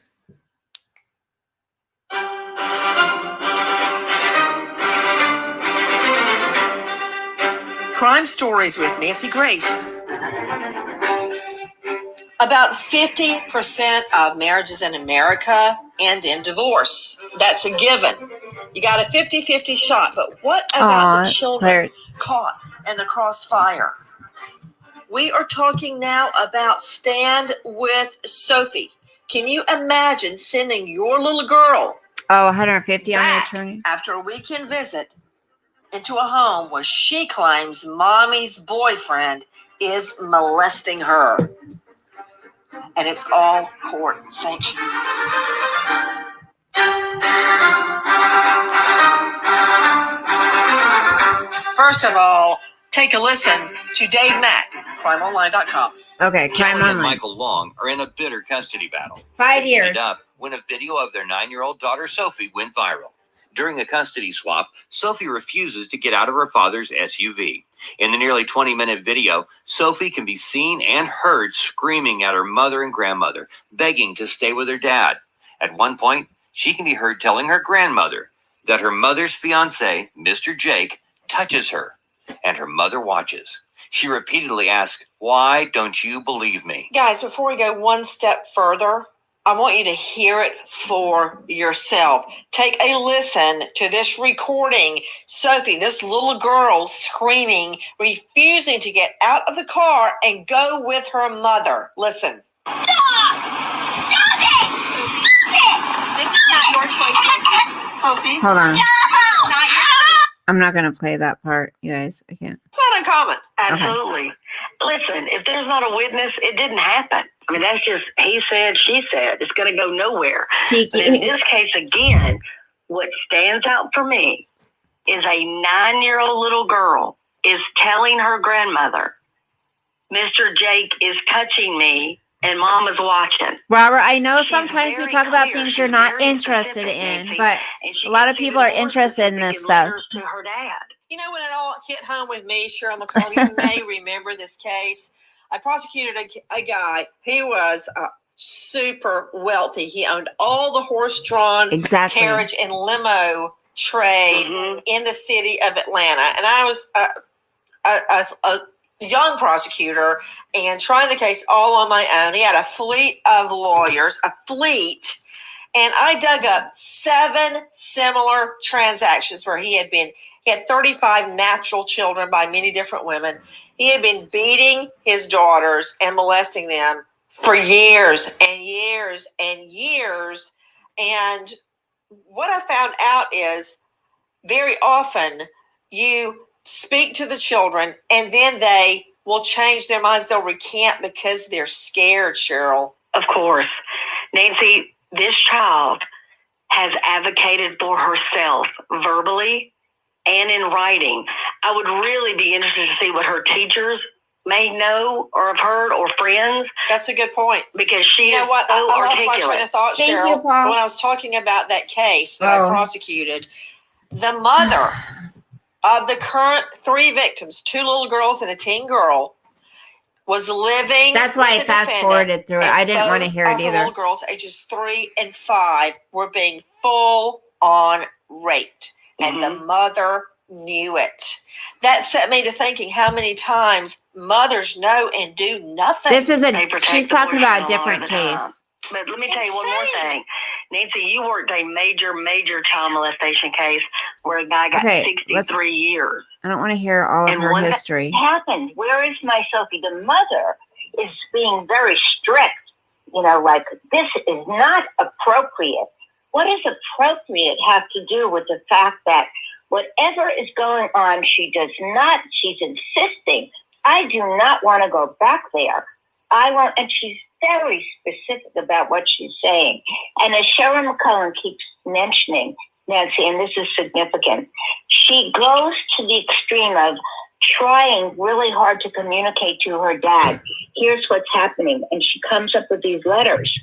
[SPEAKER 3] Crime Stories with Nancy Grace. About 50% of marriages in America end in divorce. That's a given. You got a 50-50 shot. But what about the children caught in the crossfire? We are talking now about Stand With Sophie. Can you imagine sending your little girl
[SPEAKER 1] 150 on the attorney
[SPEAKER 3] after a weekend visit into a home where she claims mommy's boyfriend is molesting her? And it's all court sanctioned. First of all, take a listen to Dave Mack, crimeonline.com.
[SPEAKER 1] Okay, Crime
[SPEAKER 4] Kelly and
[SPEAKER 1] Online.
[SPEAKER 4] Michael Long are in a bitter custody battle.
[SPEAKER 1] 5 years.
[SPEAKER 4] They ended up when a video of their 9-year-old daughter Sophie went viral. During a custody swap, Sophie refuses to get out of her father's SUV. In the nearly 20-minute video, Sophie can be seen and heard screaming at her mother and grandmother, begging to stay with her dad. At one point, she can be heard telling her grandmother that her mother's fiancé, Mr. Jake, touches her, and her mother watches. She repeatedly asks, "Why don't you believe me?"
[SPEAKER 3] Guys, before we go one step further, I want you to hear it for yourself. Take a listen to this recording. Sophie, this little girl screaming, refusing to get out of the car and go with her mother. Listen.
[SPEAKER 2] Stop it! This is not your choice,
[SPEAKER 3] Sophie?
[SPEAKER 1] Hold on.
[SPEAKER 2] Not your choice.
[SPEAKER 1] I'm not going to play that part, you guys. I can't.
[SPEAKER 3] It's not uncommon.
[SPEAKER 5] Absolutely. Listen, if there's not a witness, it didn't happen. I mean, that's just he said, she said. It's going to go nowhere. But in this case, again, what stands out for me is a 9-year-old little girl is telling her grandmother, "Mr. Jake is touching me, and Mom is watching."
[SPEAKER 1] Robert, I know
[SPEAKER 5] She's
[SPEAKER 1] sometimes we
[SPEAKER 5] very
[SPEAKER 1] talk about
[SPEAKER 5] clear.
[SPEAKER 1] things
[SPEAKER 5] She's
[SPEAKER 1] you're not
[SPEAKER 5] very
[SPEAKER 1] interested
[SPEAKER 5] specific,
[SPEAKER 1] in,
[SPEAKER 5] Nancy,
[SPEAKER 1] but
[SPEAKER 5] and she
[SPEAKER 1] a lot of
[SPEAKER 5] gets
[SPEAKER 1] people are
[SPEAKER 5] even more
[SPEAKER 1] interested in this
[SPEAKER 5] specific
[SPEAKER 1] stuff.
[SPEAKER 5] letters to her dad.
[SPEAKER 3] You know when it all hit home with me, Cheryl McCall, you may remember this case. I prosecuted a guy. He was super wealthy. He owned all the horse-drawn carriage and limo trade in the city of Atlanta. And I was young prosecutor and trying the case all on my own. He had a fleet of lawyers, and I dug up 7 similar transactions where he had 35 natural children by many different women. He had been beating his daughters and molesting them for years and years and years. And what I found out is very often you speak to the children and then they will change their minds. They'll recant because they're scared, Cheryl.
[SPEAKER 5] Of course. Nancy, this child has advocated for herself verbally and in writing. I would really be interested to see what her teachers may know or have heard, or friends.
[SPEAKER 3] That's a good point.
[SPEAKER 5] Because she
[SPEAKER 3] I lost my train of thought,
[SPEAKER 1] Thank
[SPEAKER 3] Cheryl,
[SPEAKER 1] you, Paul.
[SPEAKER 3] when I was talking about that case that I prosecuted. The mother of the current 3 victims, 2 little girls and a teen girl, was living.
[SPEAKER 1] That's why I fast forwarded through it. I didn't want to hear it either.
[SPEAKER 3] The little girls, ages 3 and 5, were being full on raped, and the mother knew it. That set me to thinking how many times mothers know and do nothing.
[SPEAKER 1] She's talking about a different case.
[SPEAKER 5] But let me tell you one more thing. Nancy, you worked a major, major child molestation case where a guy got 63 years.
[SPEAKER 1] I don't want to hear all of her history.
[SPEAKER 6] What happened? Where is my Sophie? The mother is being very strict. Like, this is not appropriate. What does appropriate have to do with the fact that whatever is going on, she's insisting, I do not want to go back there. And she's very specific about what she's saying. And as Sharon McCullen keeps mentioning, Nancy, and this is significant, she goes to the extreme of trying really hard to communicate to her dad, here's what's happening. And she comes up with these letters.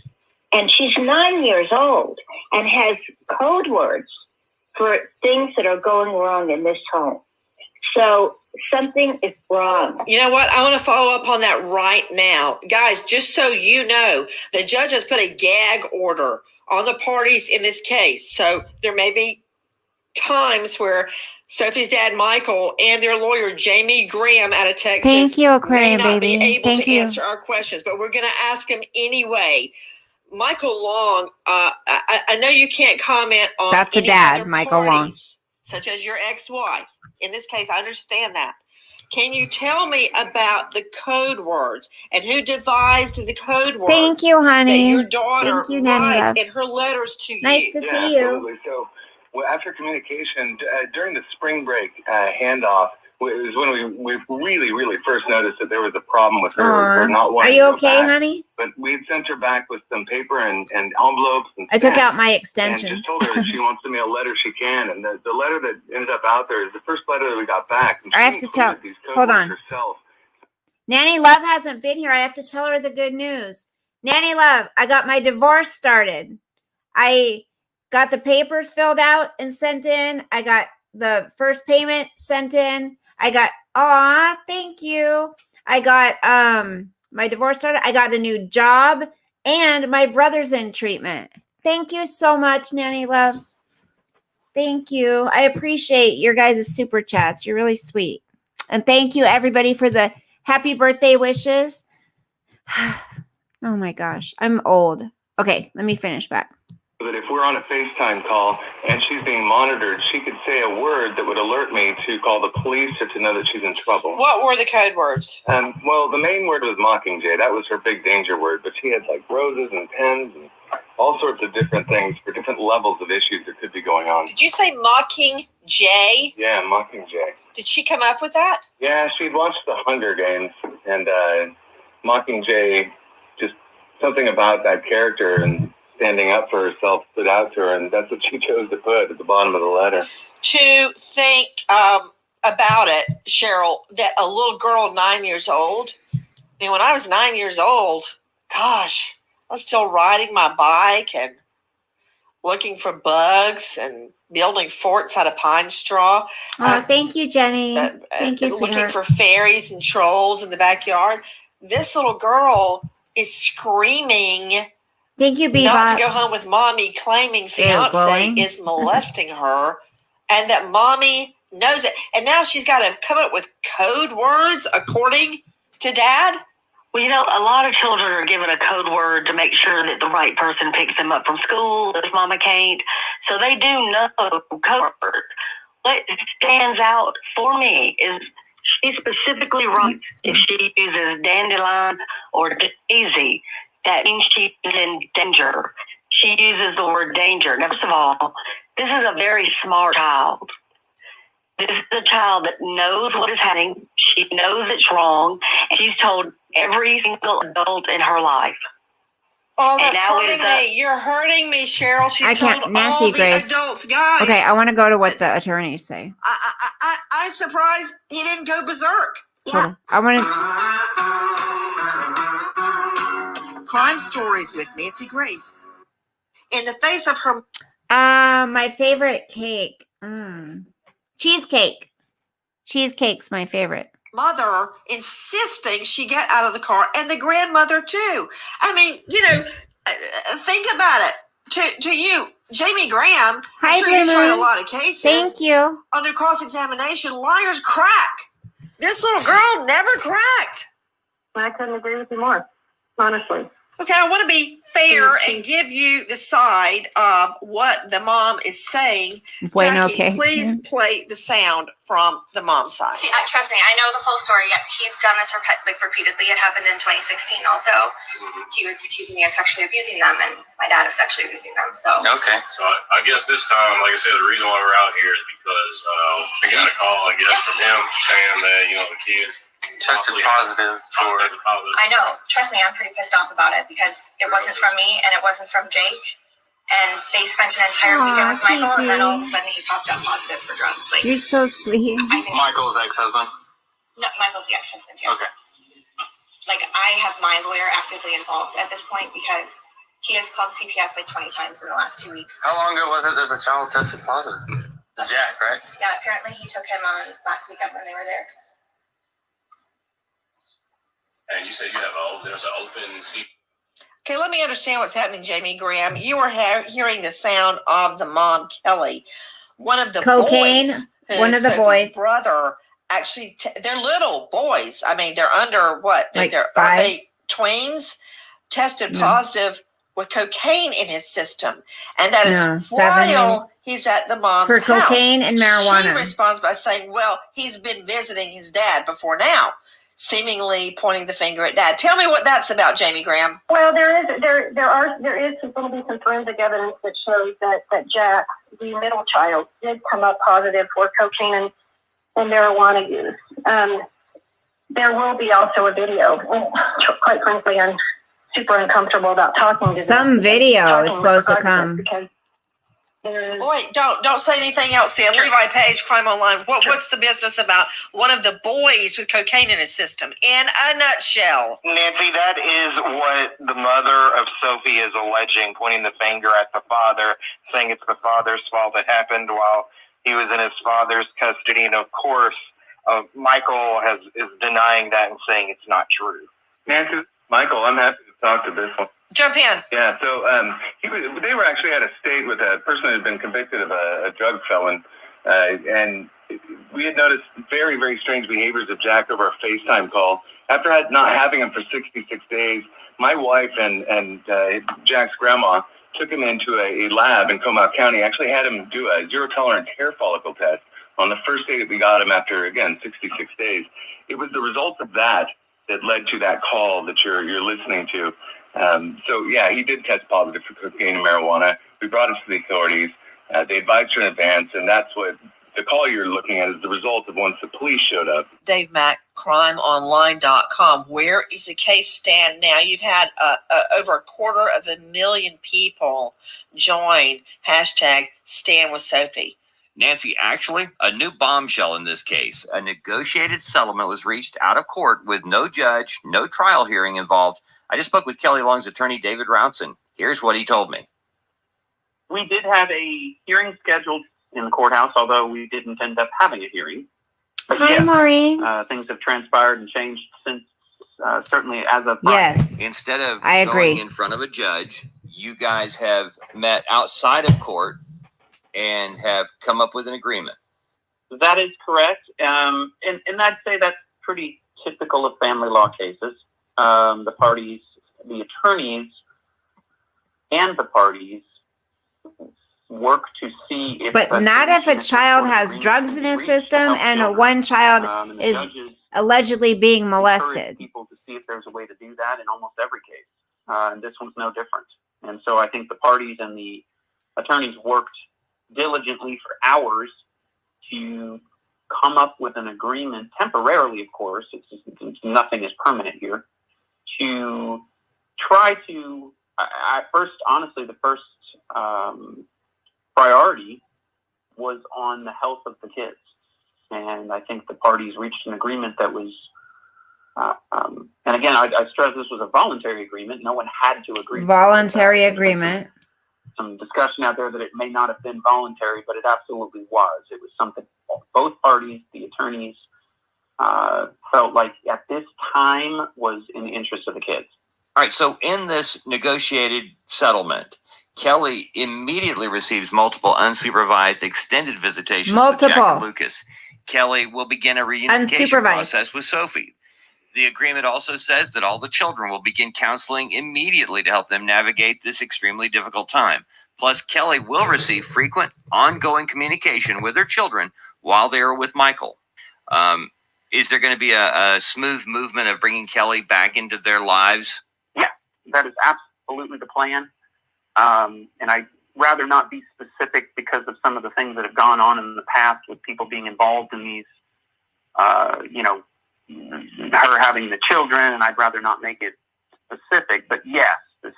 [SPEAKER 6] And she's 9 years old and has code words for things that are going wrong in this home. So something is wrong.
[SPEAKER 3] You know what? I want to follow up on that right now. Guys, just so you know, the judge has put a gag order on the parties in this case. So there may be times where Sophie's dad, Michael, and their lawyer, Jamie Graham, out of Texas,
[SPEAKER 1] Thank you, Aquarium
[SPEAKER 3] may not
[SPEAKER 1] baby.
[SPEAKER 3] be able
[SPEAKER 1] Thank
[SPEAKER 3] to
[SPEAKER 1] you.
[SPEAKER 3] answer our questions, but we're going to ask him anyway. Michael Long, I know you can't comment on
[SPEAKER 1] That's a
[SPEAKER 3] any
[SPEAKER 1] dad,
[SPEAKER 3] other
[SPEAKER 1] Michael Long.
[SPEAKER 3] parties, such as your ex-wife. In this case, I understand that. Can you tell me about the code words and who devised the code words?
[SPEAKER 1] Thank you, honey.
[SPEAKER 3] That your daughter
[SPEAKER 1] Thank you, Nanny
[SPEAKER 3] writes
[SPEAKER 1] Love.
[SPEAKER 3] in her letters to you.
[SPEAKER 1] Nice to see you.
[SPEAKER 7] Absolutely. So, after communication, during the spring break handoff, it was when we really, really first noticed that there was a problem with her not
[SPEAKER 1] Are
[SPEAKER 7] wanting
[SPEAKER 1] you
[SPEAKER 7] to go
[SPEAKER 1] okay,
[SPEAKER 7] back.
[SPEAKER 1] honey?
[SPEAKER 7] But we had sent her back with some paper and envelopes. And
[SPEAKER 1] I took
[SPEAKER 7] stamps,
[SPEAKER 1] out my
[SPEAKER 7] and
[SPEAKER 1] extensions.
[SPEAKER 7] just told her that she wants to mail letters she can. And the letter that ended up out there is the first letter that we got back. And
[SPEAKER 1] I
[SPEAKER 7] she
[SPEAKER 1] have to tell.
[SPEAKER 7] included these code
[SPEAKER 1] Hold
[SPEAKER 7] words
[SPEAKER 1] on.
[SPEAKER 7] herself.
[SPEAKER 1] Nanny Love hasn't been here. I have to tell her the good news. Nanny Love, I got my divorce started. I got the papers filled out and sent in. I got the first payment sent in. I got, thank you. I got my divorce started. I got a new job and my brother's in treatment. Thank you so much, Nanny Love. Thank you. I appreciate your guys' super chats. You're really sweet. And thank you everybody for the happy birthday wishes. Oh my gosh, I'm old. Okay, let me finish back.
[SPEAKER 7] That if we're on a FaceTime call and she's being monitored, she could say a word that would alert me to call the police or to know that she's in trouble.
[SPEAKER 3] What were the code words?
[SPEAKER 7] Well, the main word was Mockingjay. That was her big danger word. But she had like roses and pens and all sorts of different things for different levels of issues that could be going on.
[SPEAKER 3] Did you say Mockingjay?
[SPEAKER 7] Yeah, Mockingjay.
[SPEAKER 3] Did she come up with that?
[SPEAKER 7] Yeah, she'd watched the Hunger Games, and Mockingjay, just something about that character and standing up for herself stood out to her, and that's what she chose to put at the bottom of the letter.
[SPEAKER 3] To think about it, Cheryl, that a little girl 9 years old, I mean, when I was 9 years old, gosh, I was still riding my bike and looking for bugs and building forts out of pine straw.
[SPEAKER 1] Thank you, Jenny. Thank you,
[SPEAKER 3] looking
[SPEAKER 1] sweetheart.
[SPEAKER 3] for fairies and trolls in the backyard. This little girl is screaming,
[SPEAKER 1] Thank you, Bebop.
[SPEAKER 3] not to go home with mommy, claiming fiance is molesting her, and that mommy knows it. And now she's got to come up with code words according to Dad.
[SPEAKER 5] Well, a lot of children are given a code word to make sure that the right person picks them up from school if Mama can't. So they do know code words. What stands out for me is she specifically writes if she uses dandelion or daisy, that means she's in danger. She uses the word danger. Now, first of all, this is a very smart child. This is a child that knows what is happening. She knows it's wrong. And she's told every single adult in her life.
[SPEAKER 3] Oh, that's hurting me. You're hurting me, Cheryl. She's told all the adults, guys.
[SPEAKER 1] Okay, I want to go to what the attorneys say.
[SPEAKER 3] I'm surprised he didn't go berserk.
[SPEAKER 1] Yeah. I want
[SPEAKER 3] to. Crime Stories with Nancy Grace. In the face of her.
[SPEAKER 1] My favorite cake. Cheesecake. Cheesecake's my favorite.
[SPEAKER 3] Mother insisting she get out of the car, and the grandmother too. I mean, think about it. To you, Jamie Graham.
[SPEAKER 1] Hi,
[SPEAKER 3] I'm sure you've tried a lot of cases.
[SPEAKER 1] Thank you.
[SPEAKER 3] Under cross-examination, liars crack. This little girl never cracked.
[SPEAKER 5] I couldn't agree with you more, honestly.
[SPEAKER 3] Okay, I want to be fair and give you the side of what the mom is saying.
[SPEAKER 1] Bueno,
[SPEAKER 3] Jackie, please play the sound from the mom's side.
[SPEAKER 8] See, trust me, I know the full story. He's done this repeatedly. It happened in 2016 also. He was accusing me of sexually abusing them and my dad of sexually abusing them. So
[SPEAKER 9] okay. So I guess this time, like I said, the reason why we're out here is because we got a call, I guess, from him saying that, the kids
[SPEAKER 10] tested positive for.
[SPEAKER 8] I know. Trust me, I'm pretty pissed off about it because it wasn't from me and it wasn't from Jake. And they spent an entire weekend with Michael, and then all of a sudden he popped up positive for drugs. Like,
[SPEAKER 1] you're so sweet.
[SPEAKER 10] Michael's ex-husband?
[SPEAKER 8] No, Michael's the ex-husband, yeah.
[SPEAKER 10] Okay.
[SPEAKER 8] Like, I have my lawyer actively involved at this point because he has called CPS like 20 times in the last 2 weeks.
[SPEAKER 10] How long ago was it that the child tested positive? It's Jack, right?
[SPEAKER 8] Yeah, apparently he took him on last weekend when they were there.
[SPEAKER 9] And you said there's an open seat.
[SPEAKER 3] Okay, let me understand what's happening, Jamie Graham. You were hearing the sound of the mom, Kelly. One of the
[SPEAKER 1] cocaine.
[SPEAKER 3] Boys,
[SPEAKER 1] one of the boys'
[SPEAKER 3] brother. Actually, they're little boys. I mean, they're under what?
[SPEAKER 1] Like
[SPEAKER 3] they're
[SPEAKER 1] 5?
[SPEAKER 3] Are they twins? Tested positive with cocaine in his system, and that is
[SPEAKER 1] 7
[SPEAKER 3] while he's at the mom's
[SPEAKER 1] for
[SPEAKER 3] house.
[SPEAKER 1] Cocaine and marijuana.
[SPEAKER 3] She responds by saying, "Well, he's been visiting his dad before now." Seemingly pointing the finger at Dad. Tell me what that's about, Jamie Graham.
[SPEAKER 5] Well, there is going to be some forensic evidence that shows that Jack, the middle child, did come up positive for cocaine and marijuana use. There will be also a video. Quite frankly, I'm super uncomfortable about talking to
[SPEAKER 1] some video is supposed to come.
[SPEAKER 3] Wait, don't say anything else then. Levi Page, Crime Online. What's the business about one of the boys with cocaine in his system? In a nutshell.
[SPEAKER 11] Nancy, that is what the mother of Sophie is alleging, pointing the finger at the father, saying it's the father's fault. It happened while he was in his father's custody. And of course, Michael is denying that and saying it's not true.
[SPEAKER 7] Nancy, Michael, I'm happy to talk to this one.
[SPEAKER 3] Jump in.
[SPEAKER 7] Yeah, so they were actually at a state with a person who had been convicted of a drug felon, and we had noticed very, very strange behaviors of Jack over a FaceTime call. After not having him for 66 days, my wife and Jack's grandma took him into a lab in Comal County, actually had him do a zero-tolerance hair follicle test on the first day that we got him after, again, 66 days. It was the result of that led to that call that you're listening to. So, yeah, he did test positive for cocaine and marijuana. We brought him to the authorities. They advised her in advance, and that's what the call you're looking at is the result of once the police showed up.
[SPEAKER 3] Dave Mack, crimeonline.com. Where is the case stand now? You've had over 250,000 people join hashtag Stand with Sophie.
[SPEAKER 4] Nancy, actually, a new bombshell in this case. A negotiated settlement was reached out of court with no judge, no trial hearing involved. I just spoke with Kelly Long's attorney, David Rounson. Here's what he told me.
[SPEAKER 12] We did have a hearing scheduled in the courthouse, although we didn't end up having a hearing. But
[SPEAKER 1] Hi,
[SPEAKER 12] yes,
[SPEAKER 1] Maureen.
[SPEAKER 12] Things have transpired and changed since, certainly as of
[SPEAKER 1] yes.
[SPEAKER 4] Instead of
[SPEAKER 1] I agree.
[SPEAKER 4] going in front of a judge, you guys have met outside of court and have come up with an agreement.
[SPEAKER 12] That is correct. And I'd say that's pretty typical of family law cases. The parties, the attorneys, and the parties work to see if.
[SPEAKER 1] But not if a child has drugs in his system and one child is allegedly being molested.
[SPEAKER 12] People to see if there's a way to do that in almost every case. And this one's no different. And so I think the parties and the attorneys worked diligently for hours to come up with an agreement, temporarily, of course, nothing is permanent here, to try to, honestly, the first priority was on the health of the kids. And I think the parties reached an agreement that was, and again, I stress this was a voluntary agreement. No one had to agree.
[SPEAKER 1] Voluntary agreement.
[SPEAKER 12] Some discussion out there that it may not have been voluntary, but it absolutely was. It was something both parties, the attorneys, felt like at this time was in the interest of the kids.
[SPEAKER 4] All right, so in this negotiated settlement, Kelly immediately receives multiple unsupervised extended visitations with Jack and Lucas. Kelly will begin a reunification process with Sophie. The agreement also says that all the children will begin counseling immediately to help them navigate this extremely difficult time. Plus, Kelly will receive frequent, ongoing communication with her children while they are with Michael. Is there going to be a smooth movement of bringing Kelly back into their lives?
[SPEAKER 12] Yeah, that is absolutely the plan. And I'd rather not be specific because of some of the things that have gone on in the past with people being involved in these, her having the children, and I'd rather not make it specific. But yes, this,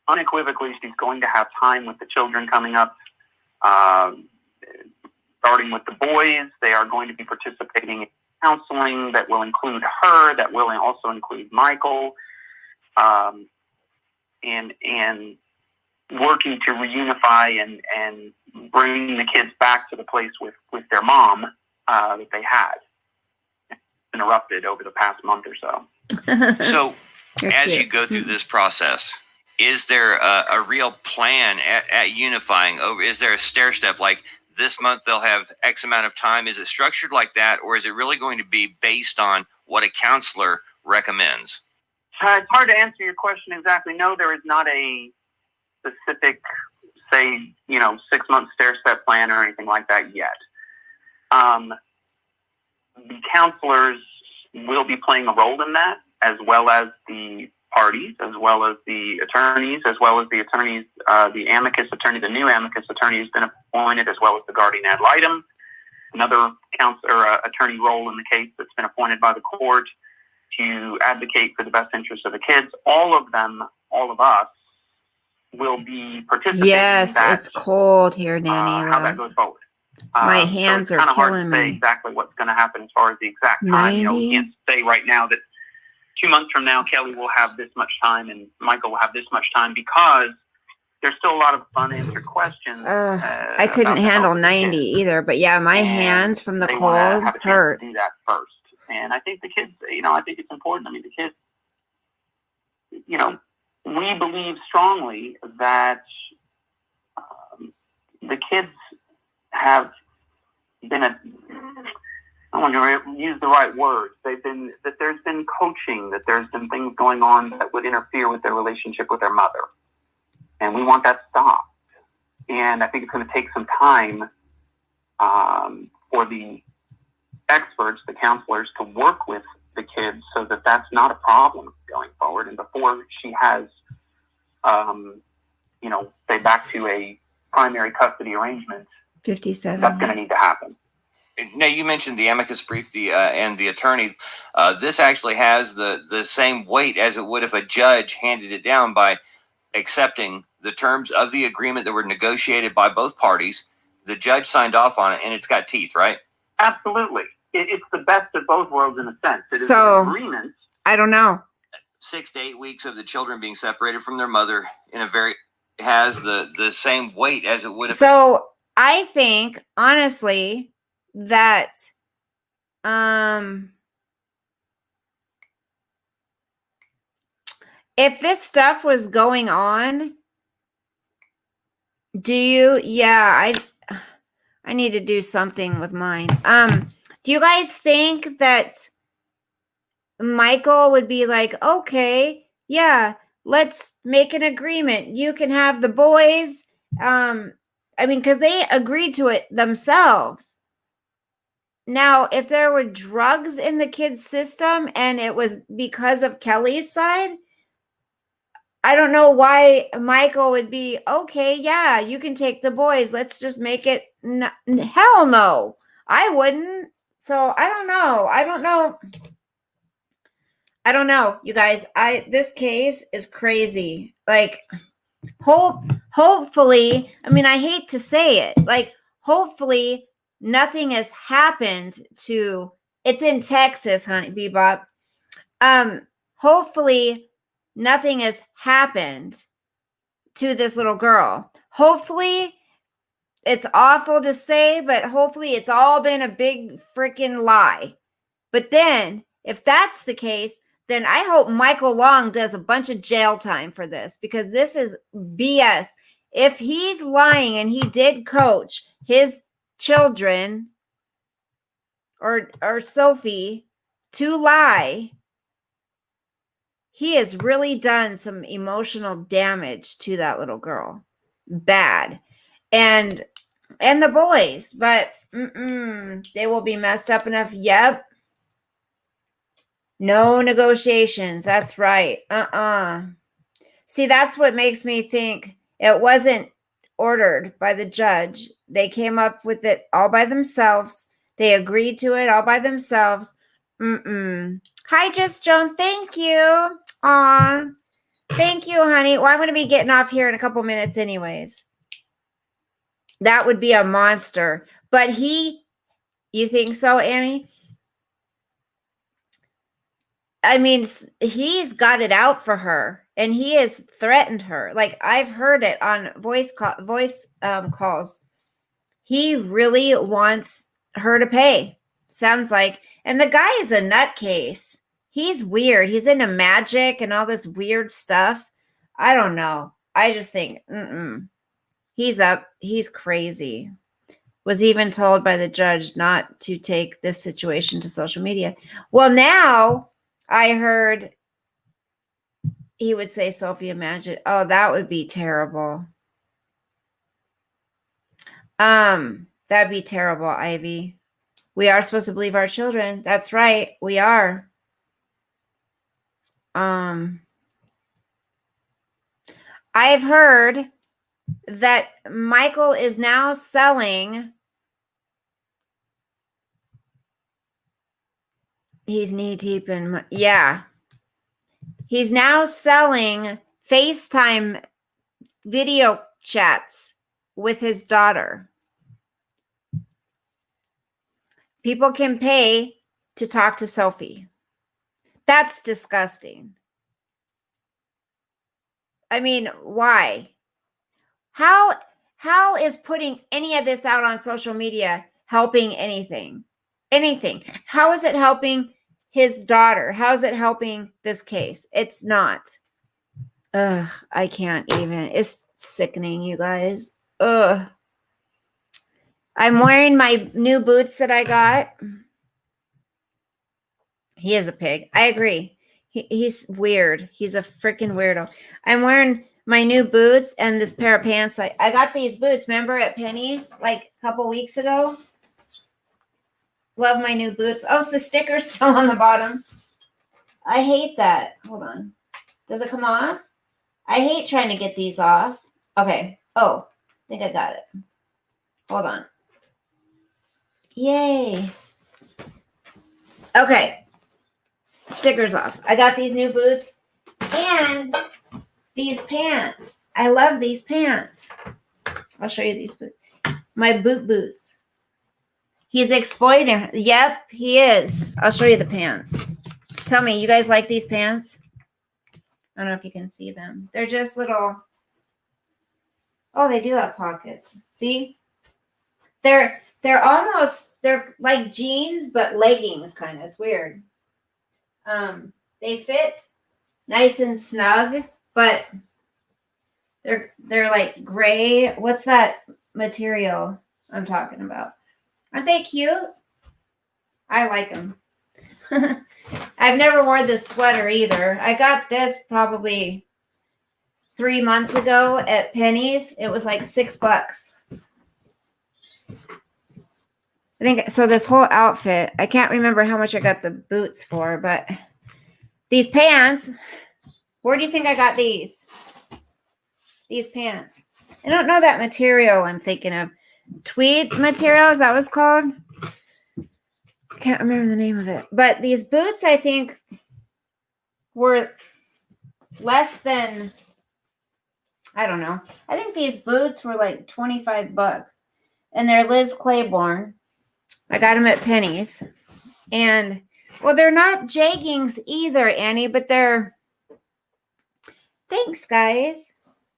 [SPEAKER 12] unequivocally, she's going to have time with the children coming up. Starting with the boys, they are going to be participating in counseling that will include her, that will also include Michael, and working to reunify and bring the kids back to the place with their mom that they had interrupted over the past month or so.
[SPEAKER 4] So as you go through this process, is there a real plan at unifying? Is there a stair step, like this month they'll have X amount of time? Is it structured like that, or is it really going to be based on what a counselor recommends?
[SPEAKER 12] It's hard to answer your question exactly. No, there is not a specific, say, 6-month stair step plan or anything like that yet. The counselors will be playing a role in that, as well as the parties, as well as the attorneys, the amicus attorney, the new amicus attorney has been appointed, as well as the guardian ad litem, another attorney role in the case that's been appointed by the court to advocate for the best interests of the kids. All of us will be participating.
[SPEAKER 1] Yes, in that, it's cold here, Nanny.
[SPEAKER 12] How that goes forward.
[SPEAKER 1] My hands are killing me.
[SPEAKER 12] Say exactly what's going to happen as far as the exact time.
[SPEAKER 1] 90?
[SPEAKER 12] We can't say right now that 2 months from now Kelly will have this much time and Michael will have this much time, because there's still a lot of unanswered questions.
[SPEAKER 1] I couldn't handle 90 either, but yeah, my hands from the cold hurt.
[SPEAKER 12] Do that first, and I think the kids. I think it's important. I mean, the kids. We believe strongly that the kids have been I want to use the right words. There's been coaching, that there's been things going on that would interfere with their relationship with their mother. And we want that stopped. And I think it's going to take some time for the experts, the counselors, to work with the kids so that that's not a problem going forward. And before she has, say, back to a primary custody arrangement,
[SPEAKER 1] 57.
[SPEAKER 12] That's going to need to happen.
[SPEAKER 4] Now, you mentioned the amicus brief and the attorney. This actually has the same weight as it would if a judge handed it down by accepting the terms of the agreement that were negotiated by both parties. The judge signed off on it, and it's got teeth, right?
[SPEAKER 12] Absolutely. It's the best of both worlds in a sense. It is an agreement.
[SPEAKER 1] I don't know.
[SPEAKER 4] 6 to 8 weeks of the children being separated from their mother has the same weight as it would have.
[SPEAKER 1] So I think, honestly, that if this stuff was going on, I need to do something with mine. Do you guys think that Michael would be like, okay, yeah, let's make an agreement. You can have the boys. I mean, because they agreed to it themselves. Now, if there were drugs in the kid's system and it was because of Kelly's side, I don't know why Michael would be, okay, yeah, you can take the boys. Let's just make it. Hell no, I wouldn't. So I don't know. I don't know, you guys. This case is crazy. Like, hopefully, I mean, I hate to say it. Like, hopefully nothing has happened to, it's in Texas, honey, Bebop. Hopefully nothing has happened to this little girl. Hopefully, it's awful to say, but hopefully it's all been a big freaking lie. But then, if that's the case, then I hope Michael Long does a bunch of jail time for this, because this is BS. If he's lying and he did coach his children or Sophie to lie, he has really done some emotional damage to that little girl. Bad. And the boys, but they will be messed up enough. Yep. No negotiations. That's right. See, that's what makes me think it wasn't ordered by the judge. They came up with it all by themselves. They agreed to it all by themselves. Hi, Just Joan. Thank you. Aw. Thank you, honey. Well, I'm going to be getting off here in a couple minutes anyways. That would be a monster. But you think so, Annie? I mean, he's got it out for her, and he has threatened her. Like, I've heard it on voice calls. He really wants her to pay. Sounds like. And the guy is a nutcase. He's weird. He's into magic and all this weird stuff. I don't know. I just think, he's up. He's crazy. Was even told by the judge not to take this situation to social media. Well, now I heard he would say Sophia Magic. Oh, that would be terrible. That'd be terrible, Ivy. We are supposed to believe our children. That's right. We are. I've heard that Michael is now selling. He's knee deep in, yeah. He's now selling FaceTime video chats with his daughter. People can pay to talk to Sophie. That's disgusting. I mean, why? How is putting any of this out on social media helping anything? Anything? How is it helping his daughter? How is it helping this case? It's not. Ugh, I can't even. It's sickening, you guys. Ugh. I'm wearing my new boots that I got. He is a pig. I agree. He's weird. He's a freaking weirdo. I'm wearing my new boots and this pair of pants. I got these boots, remember, at Penny's like a couple weeks ago. Love my new boots. Oh, the sticker's still on the bottom. I hate that. Hold on. Does it come off? I hate trying to get these off. Okay. Oh, I think I got it. Hold on. Yay. Okay. Stickers off. I got these new boots and these pants. I love these pants. I'll show you these boots. My boots. He's exploiting. Yep, he is. I'll show you the pants. Tell me, you guys like these pants? I don't know if you can see them. They're just little. Oh, they do have pockets. See? They're like jeans, but leggings kind of. It's weird. They fit nice and snug, but they're like gray. What's that material? I'm talking about. Aren't they cute? I like them. I've never worn this sweater either. I got this probably 3 months ago at Penny's. It was like $6. I think so. This whole outfit, I can't remember how much I got the boots for, but these pants, where do you think I got these? These pants. I don't know that material I'm thinking of. Tweed material, is that what it's called? I can't remember the name of it. But these boots, I think, were less than, I don't know. I think these boots were like $25. And they're Liz Claiborne. I got them at Penny's. And, well, they're not jeggings either, Annie, but they're, thanks, guys.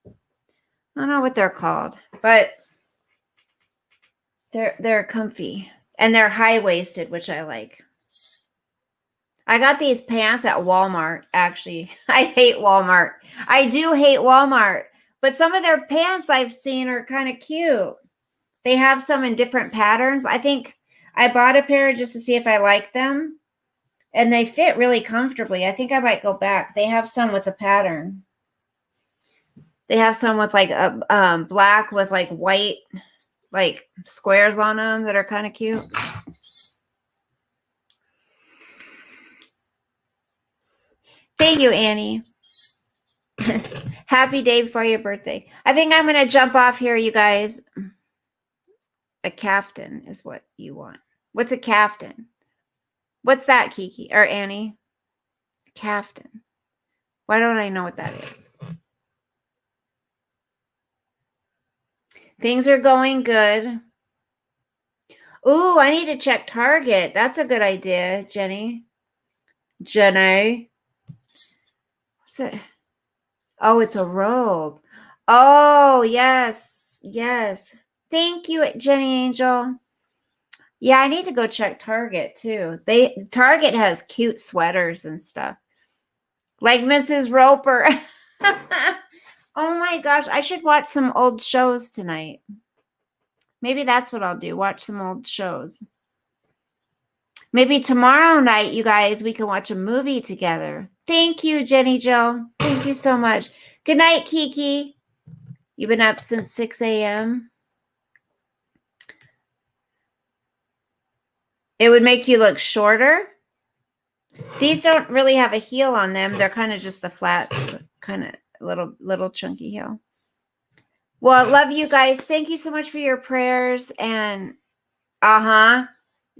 [SPEAKER 1] I don't know what they're called, but they're comfy. And they're high-waisted, which I like. I got these pants at Walmart, actually. I hate Walmart. I do hate Walmart. But some of their pants I've seen are kind of cute. They have some in different patterns. I think I bought a pair just to see if I like them. And they fit really comfortably. I think I might go back. They have some with a pattern. They have some with like a black with like white like squares on them that are kind of cute. Thank you, Annie. Happy day before your birthday. I think I'm going to jump off here, you guys. A caftan is what you want. What's a caftan? What's that, Kiki or Annie? Caftan. Why don't I know what that is? Things are going good. Ooh, I need to check Target. That's a good idea, Jenny. Jenny. What's it? Oh, it's a robe. Oh, yes. Yes. Thank you, Jenny Angel. Yeah, I need to go check Target too. Target has cute sweaters and stuff. Like Mrs. Roper. Oh my gosh, I should watch some old shows tonight. Maybe that's what I'll do. Watch some old shows. Maybe tomorrow night, you guys, we can watch a movie together. Thank you, Jenny Jo. Thank you so much. Good night, Kiki. You've been up since 6 a.m. It would make you look shorter. These don't really have a heel on them. They're kind of just the flat, kind of little chunky heel. Well, love you guys. Thank you so much for your prayers. And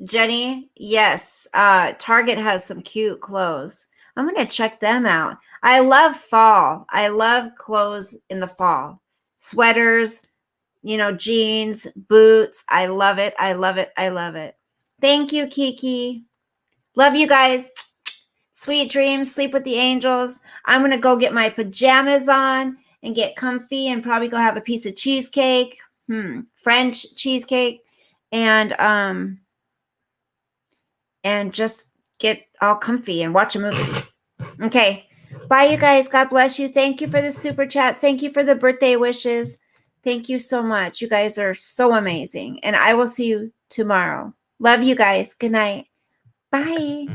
[SPEAKER 1] Jenny, yes, Target has some cute clothes. I'm going to check them out. I love fall. I love clothes in the fall. Sweaters, jeans, boots. I love it. I love it. I love it. Thank you, Kiki. Love you guys. Sweet dreams. Sleep with the angels. I'm going to go get my pajamas on and get comfy and probably go have a piece of cheesecake. French cheesecake. And just get all comfy and watch a movie. Okay. Bye, you guys. God bless you. Thank you for the super chats. Thank you for the birthday wishes. Thank you so much. You guys are so amazing. And I will see you tomorrow. Love you guys. Good night. Bye.